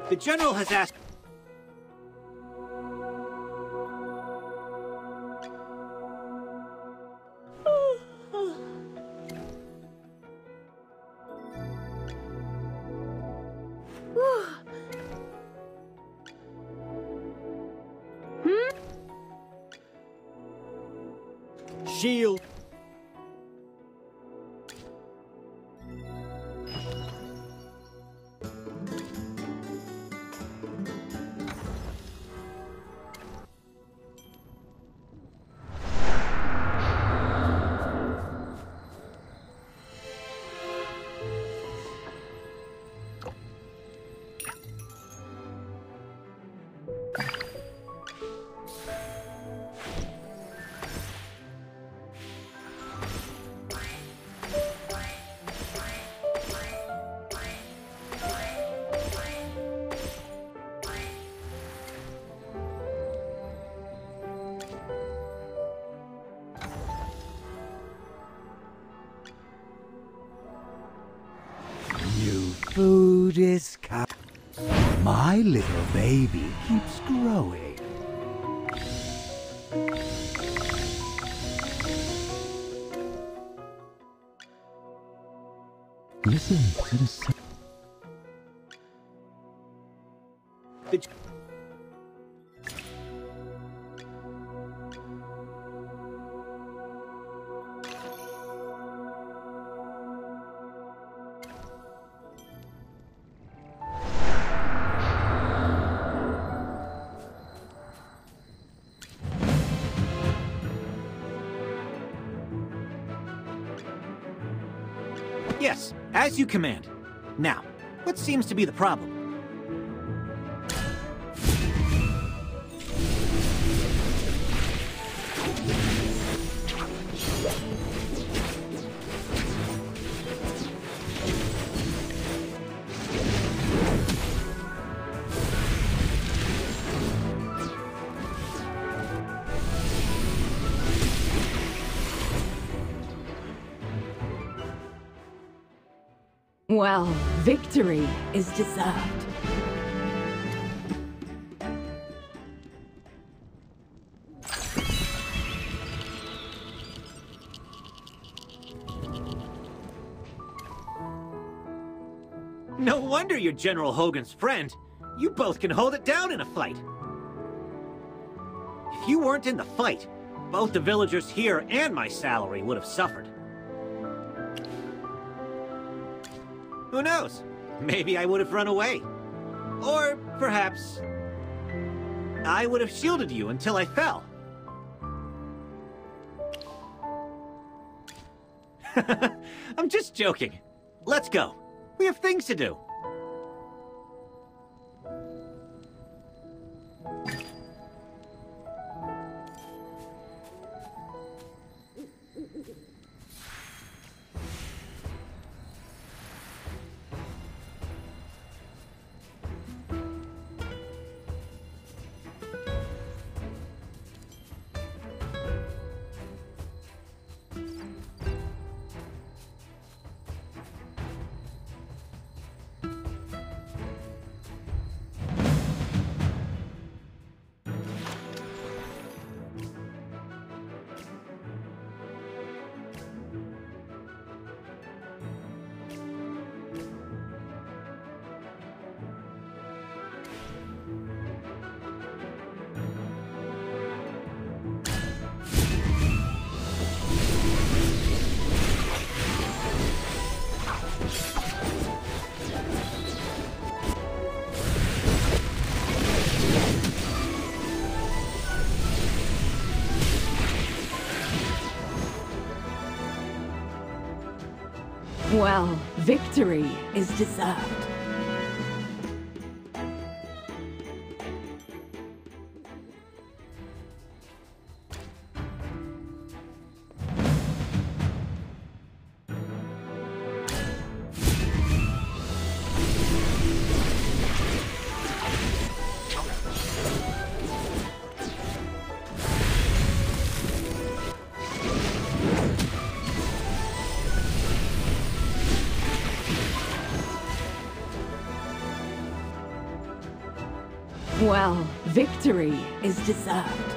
[SPEAKER 18] The General has asked...
[SPEAKER 12] Shield.
[SPEAKER 6] Food is coming. My little baby keeps growing.
[SPEAKER 20] Listen to the sound.
[SPEAKER 18] Yes, as you command. Now, what seems to be the problem?
[SPEAKER 13] Well, victory is deserved.
[SPEAKER 18] No wonder you're General Hogan's friend. You both can hold it down in a fight. If you weren't in the fight, both the villagers here and my salary would have suffered. Who knows? Maybe I would have run away. Or perhaps I would have shielded you until I fell. I'm just joking. Let's go. We have things to do.
[SPEAKER 13] Well, victory is deserved. Well, victory is deserved.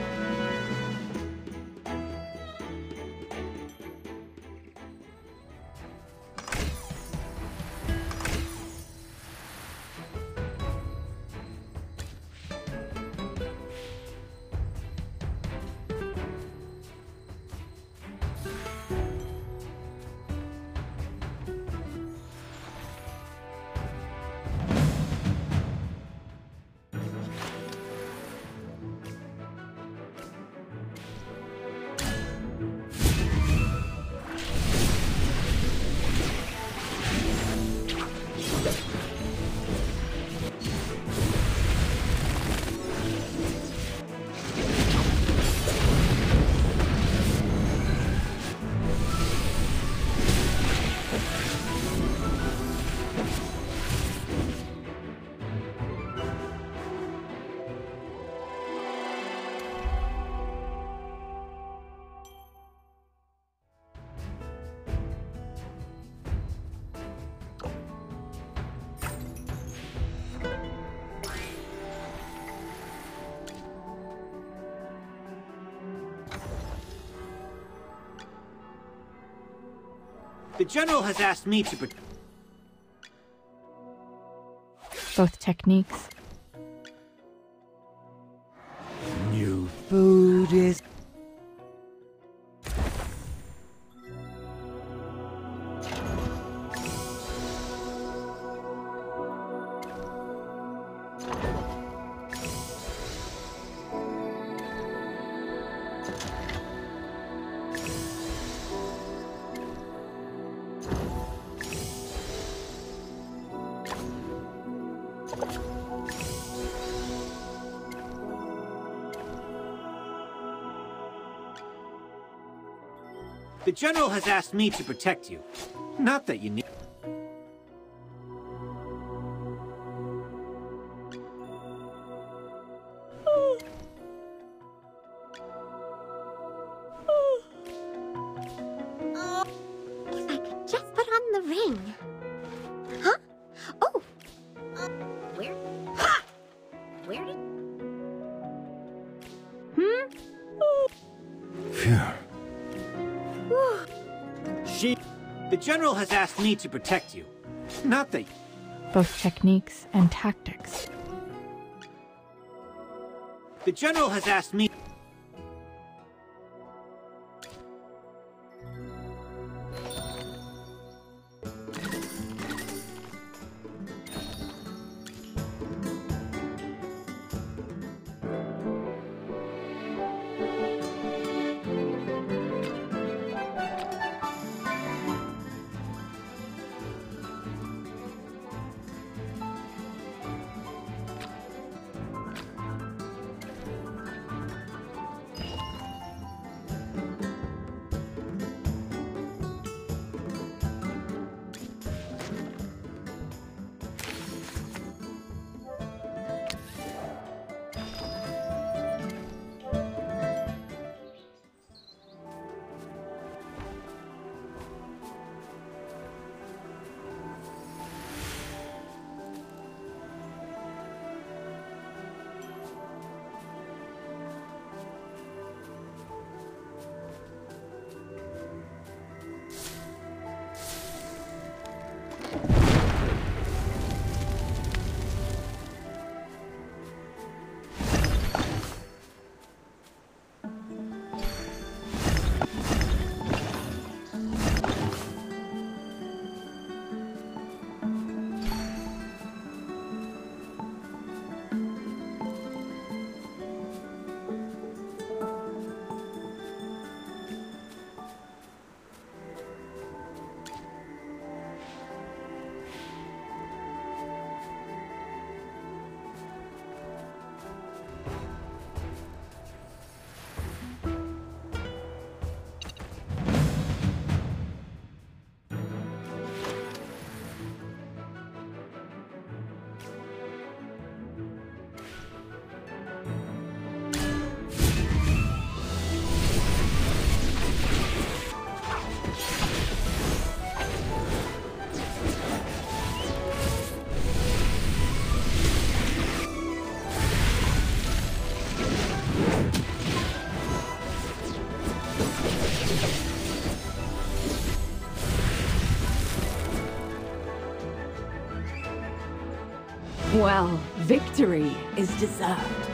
[SPEAKER 7] The General has asked me to
[SPEAKER 2] Both techniques.
[SPEAKER 6] New food is...
[SPEAKER 7] The General has asked me to protect you. Not that you need...
[SPEAKER 11] If I could just put on the ring. Huh? Oh! Where? Ha! Where did...
[SPEAKER 6] Phew.
[SPEAKER 7] The General has asked me to protect you. Not that...
[SPEAKER 2] Both techniques and tactics.
[SPEAKER 7] The General has asked me...
[SPEAKER 13] Well, victory is deserved.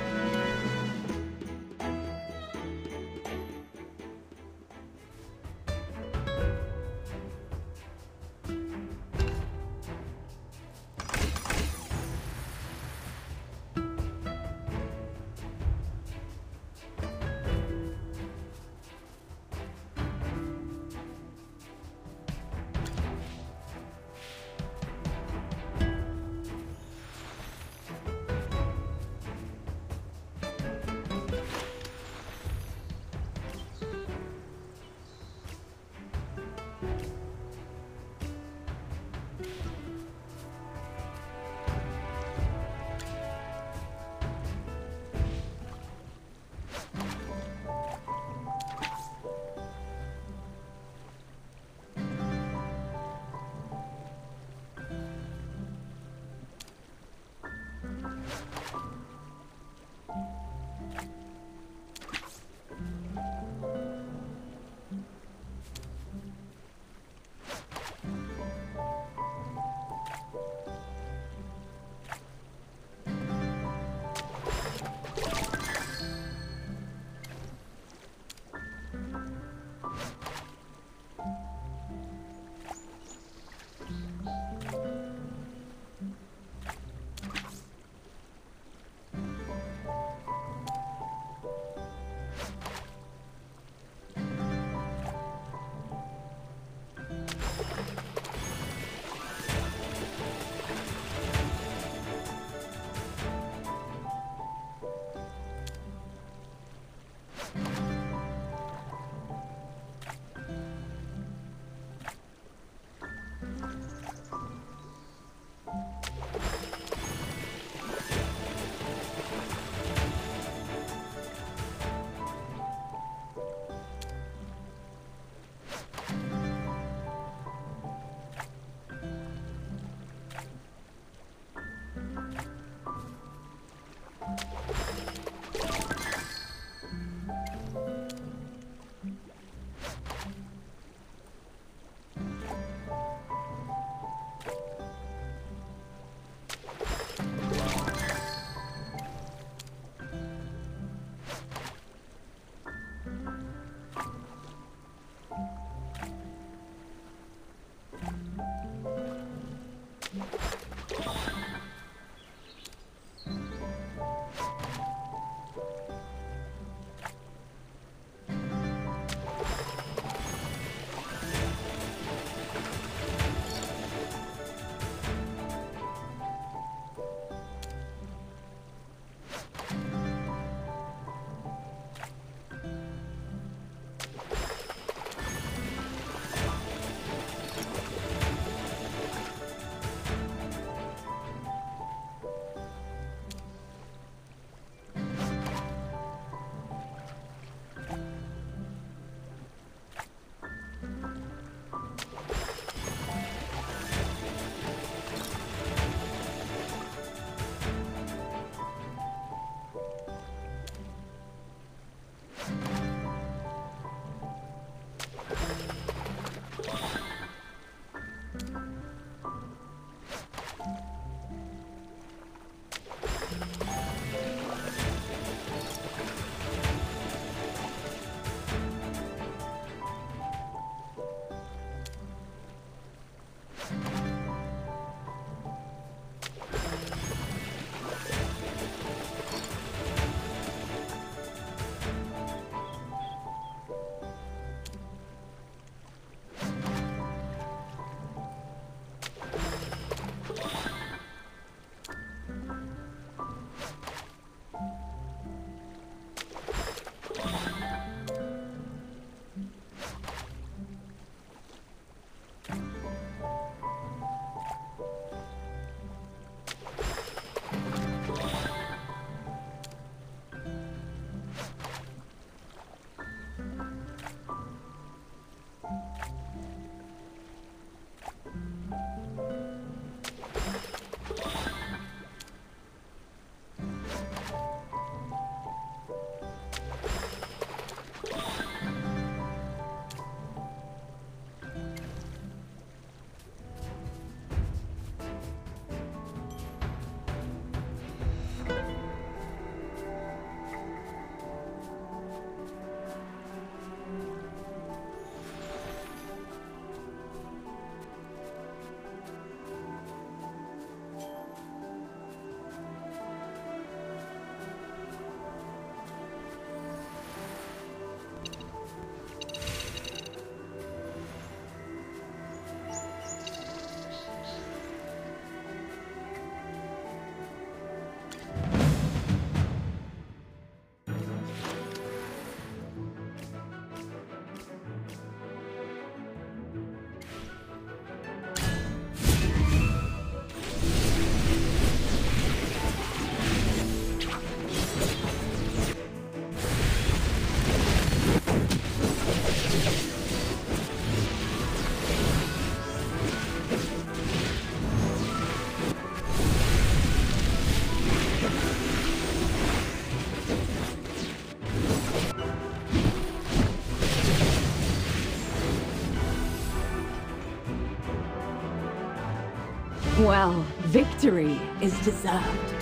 [SPEAKER 13] Well, victory is deserved.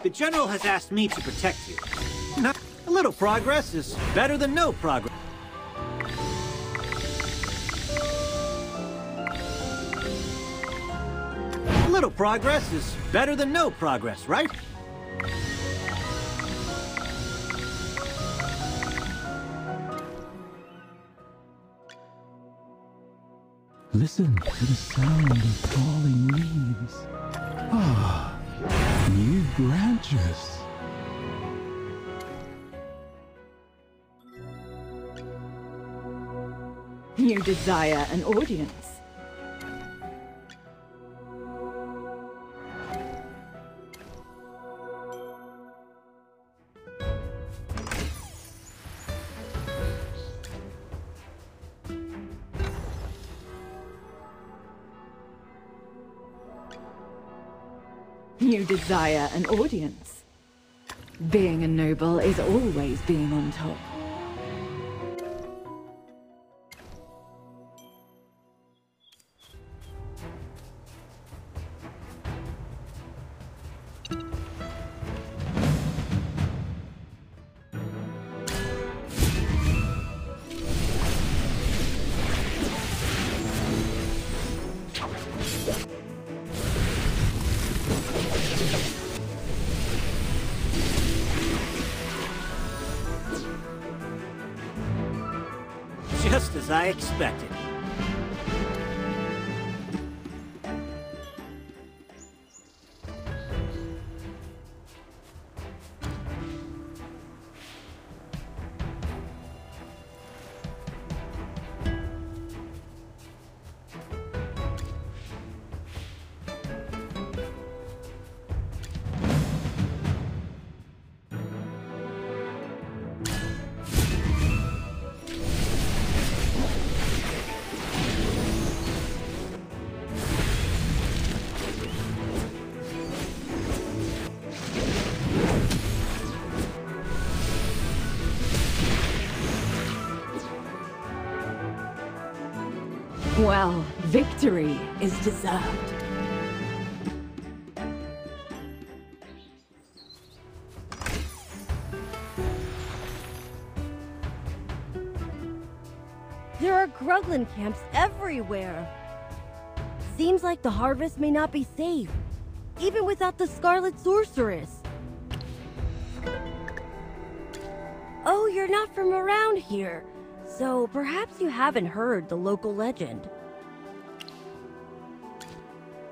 [SPEAKER 7] The General has asked me to protect you. A little progress is better than no progress. A little progress is better than no progress, right?
[SPEAKER 20] Listen to the sound of falling leaves. Ah, new branches.
[SPEAKER 13] You desire an audience. You desire an audience. Being a noble is always being on top.
[SPEAKER 7] Just as I expected.
[SPEAKER 13] Well, victory is deserved.
[SPEAKER 9] There are Grugland camps everywhere. Seems like the harvest may not be safe, even without the Scarlet Sorceress. Oh, you're not from around here, so perhaps you haven't heard the local legend.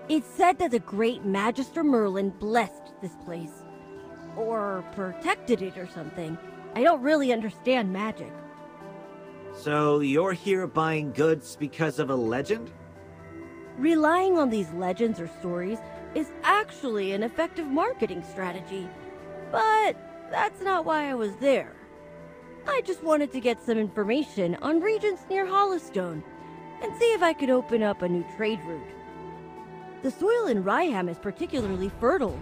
[SPEAKER 9] It's said that the great Magister Merlin blessed this place. Or protected it or something. I don't really understand magic.
[SPEAKER 7] So you're here buying goods because of a legend?
[SPEAKER 9] Relying on these legends or stories is actually an effective marketing strategy. But that's not why I was there. I just wanted to get some information on regions near Hollowstone and see if I could open up a new trade route. The soil in Ryham is particularly fertile.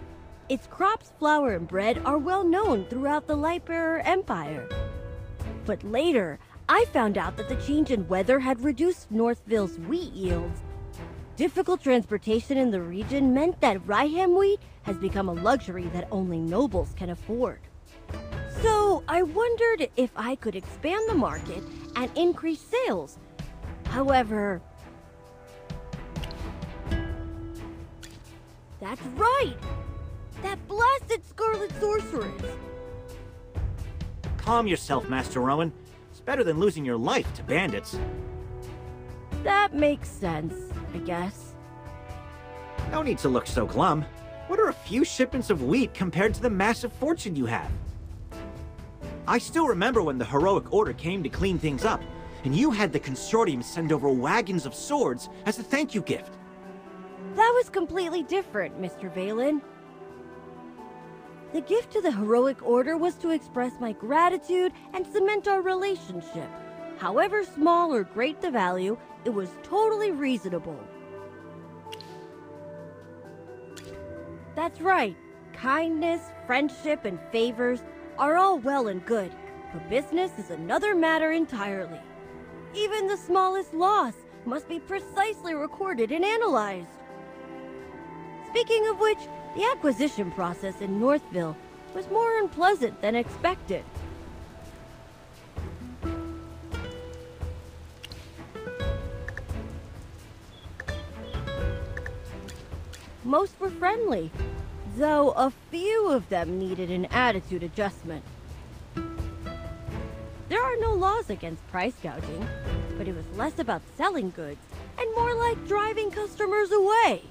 [SPEAKER 9] Its crops, flour, and bread are well known throughout the Lightbearer Empire. But later, I found out that the change in weather had reduced Northville's wheat yields. Difficult transportation in the region meant that Ryham wheat has become a luxury that only nobles can afford. So I wondered if I could expand the market and increase sales. However... That's right! That blasted Scarlet Sorceress!
[SPEAKER 7] Calm yourself, Master Rowan. It's better than losing your life to bandits.
[SPEAKER 9] That makes sense, I guess.
[SPEAKER 7] No need to look so glum. What are a few shipments of wheat compared to the massive fortune you have? I still remember when the Heroic Order came to clean things up.
[SPEAKER 18] and you had the consortium send over wagons of swords as a thank you gift.
[SPEAKER 9] That was completely different, Mr. Valen. The gift to the Heroic Order was to express my gratitude and cement our relationship. However small or great the value, it was totally reasonable. That's right. Kindness, friendship, and favors are all well and good, but business is another matter entirely. Even the smallest loss must be precisely recorded and analyzed. Speaking of which, the acquisition process in Northville was more unpleasant than expected. Most were friendly, though a few of them needed an attitude adjustment. There are no laws against price gouging, but it was less about selling goods and more like driving customers away.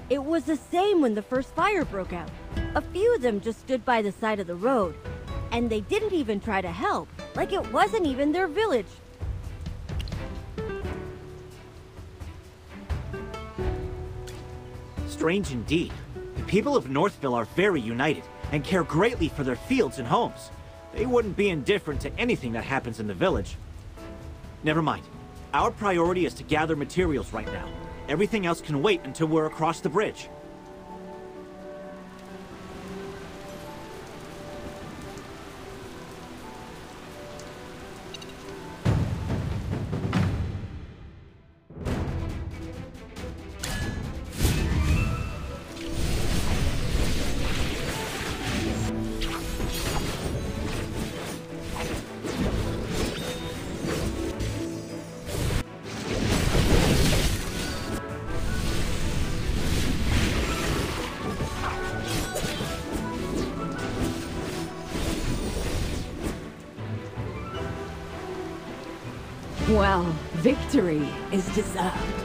[SPEAKER 9] It was the same when the first fire broke out. A few of them just stood by the side of the road, and they didn't even try to help, like it wasn't even their village.
[SPEAKER 18] Strange indeed. The people of Northville are very united and care greatly for their fields and homes. They wouldn't be indifferent to anything that happens in the village. Never mind. Our priority is to gather materials right now. Everything else can wait until we're across the bridge.
[SPEAKER 13] Well, victory is deserved.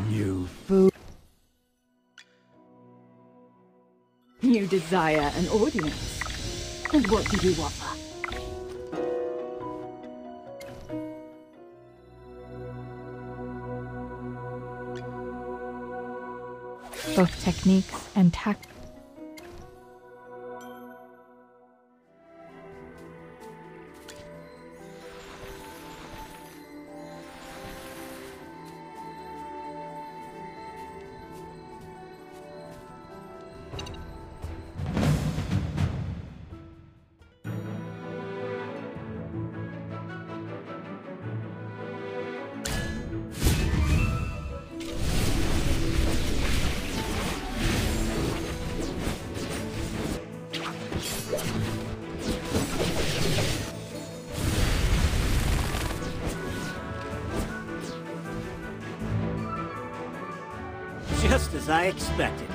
[SPEAKER 6] You fool.
[SPEAKER 13] You desire an audience. And what do you offer?
[SPEAKER 2] Both techniques and tactics.
[SPEAKER 18] as I expected.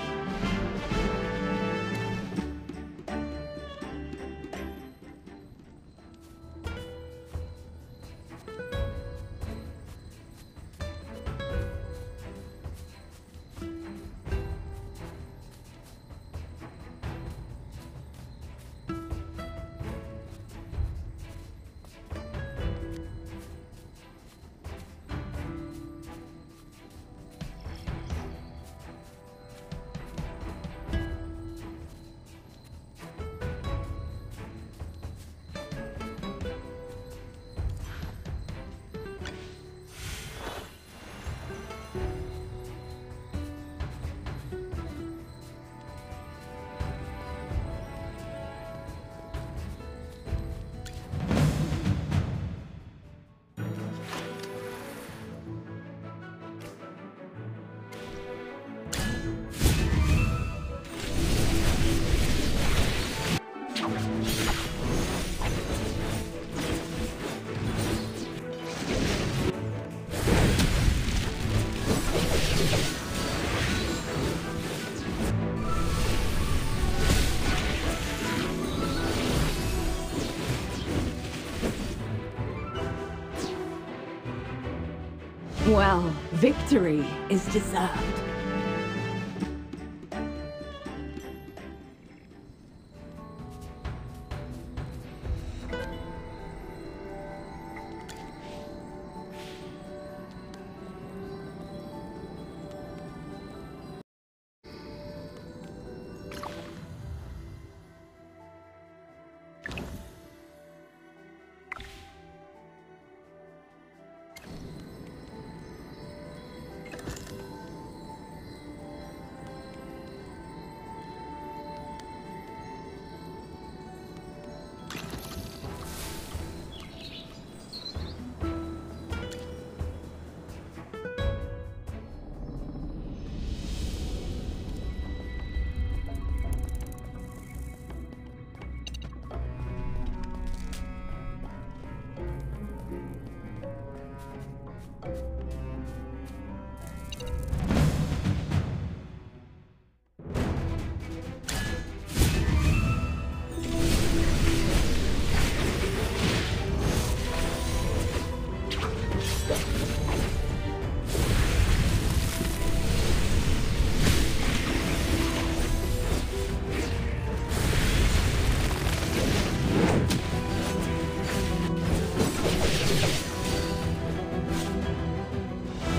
[SPEAKER 13] Well, victory is deserved.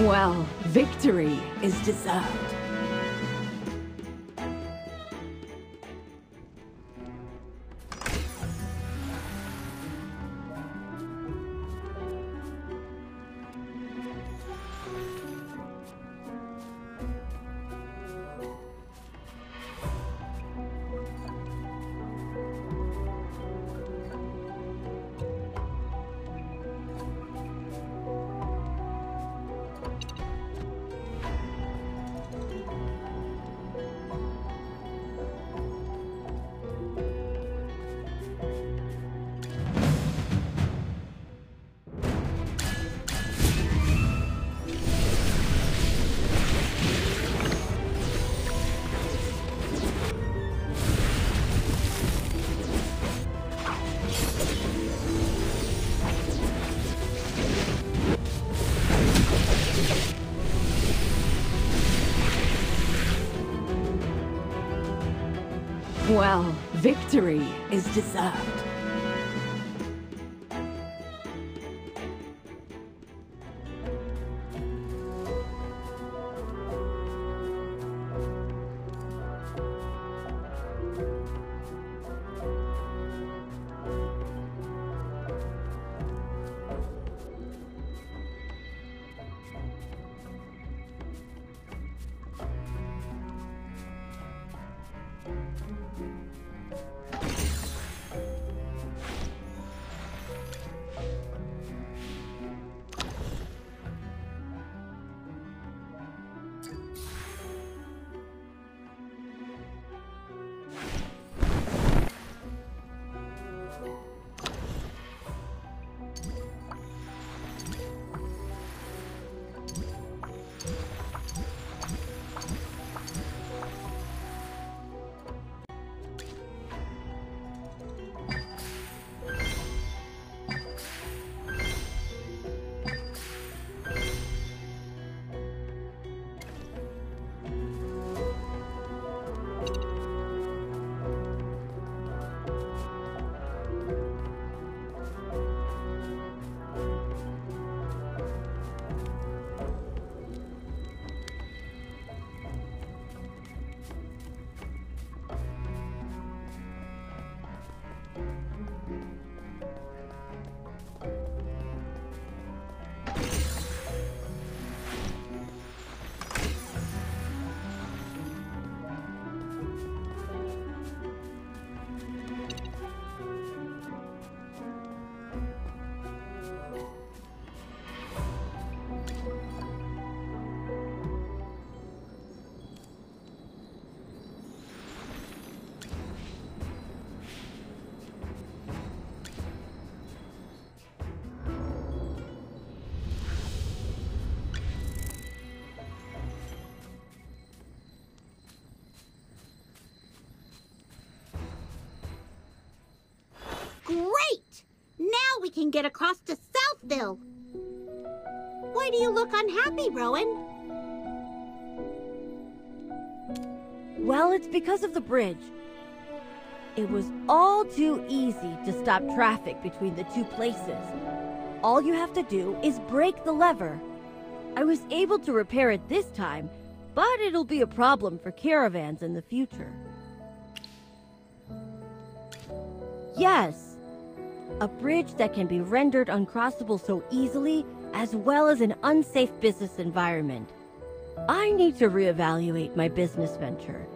[SPEAKER 13] Well, victory is deserved. Well, victory is deserved.
[SPEAKER 3] we can get across to Southville. Why do you look unhappy, Rowan?
[SPEAKER 9] Well, it's because of the bridge. It was all too easy to stop traffic between the two places. All you have to do is break the lever. I was able to repair it this time, but it'll be a problem for caravans in the future. Yes, a bridge that can be rendered uncrossable so easily, as well as an unsafe business environment. I need to reevaluate my business venture.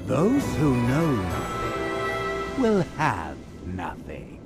[SPEAKER 6] Those who know nothing will have nothing.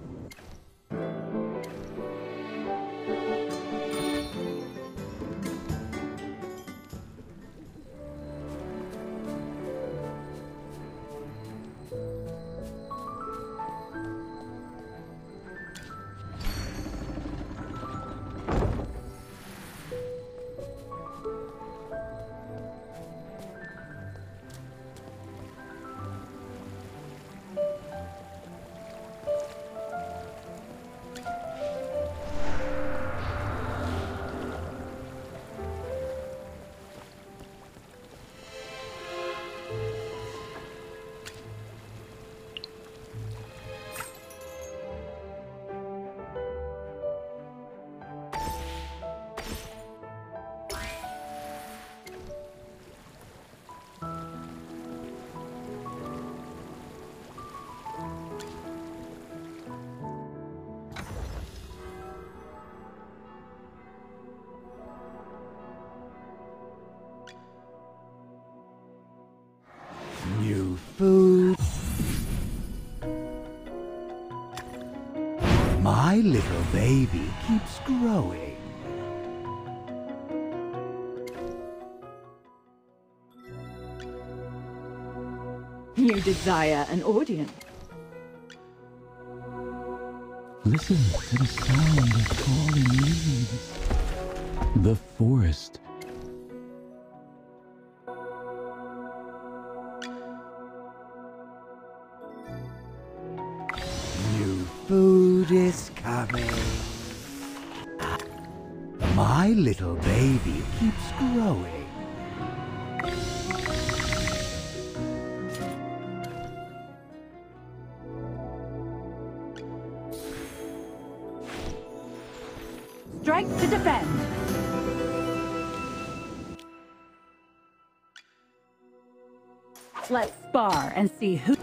[SPEAKER 6] New food. My little baby keeps growing.
[SPEAKER 13] You desire an audience.
[SPEAKER 20] Listen to the sound of falling leaves. The forest.
[SPEAKER 6] New food is coming. My little baby keeps growing.
[SPEAKER 13] Strike to defend. Let's spar and see who...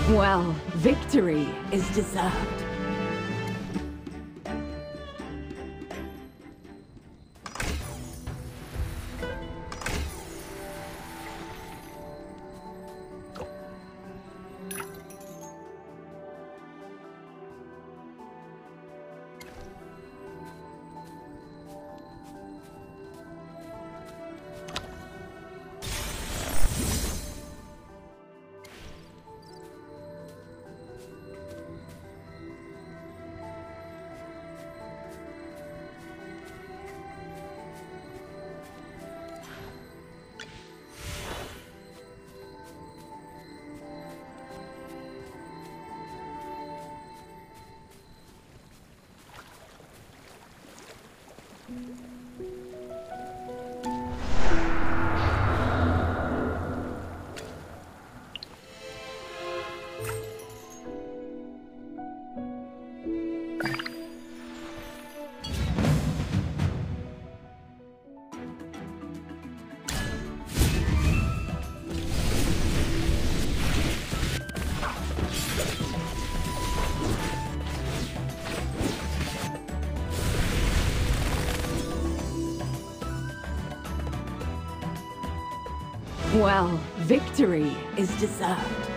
[SPEAKER 13] Well, victory is deserved. Well, victory is deserved.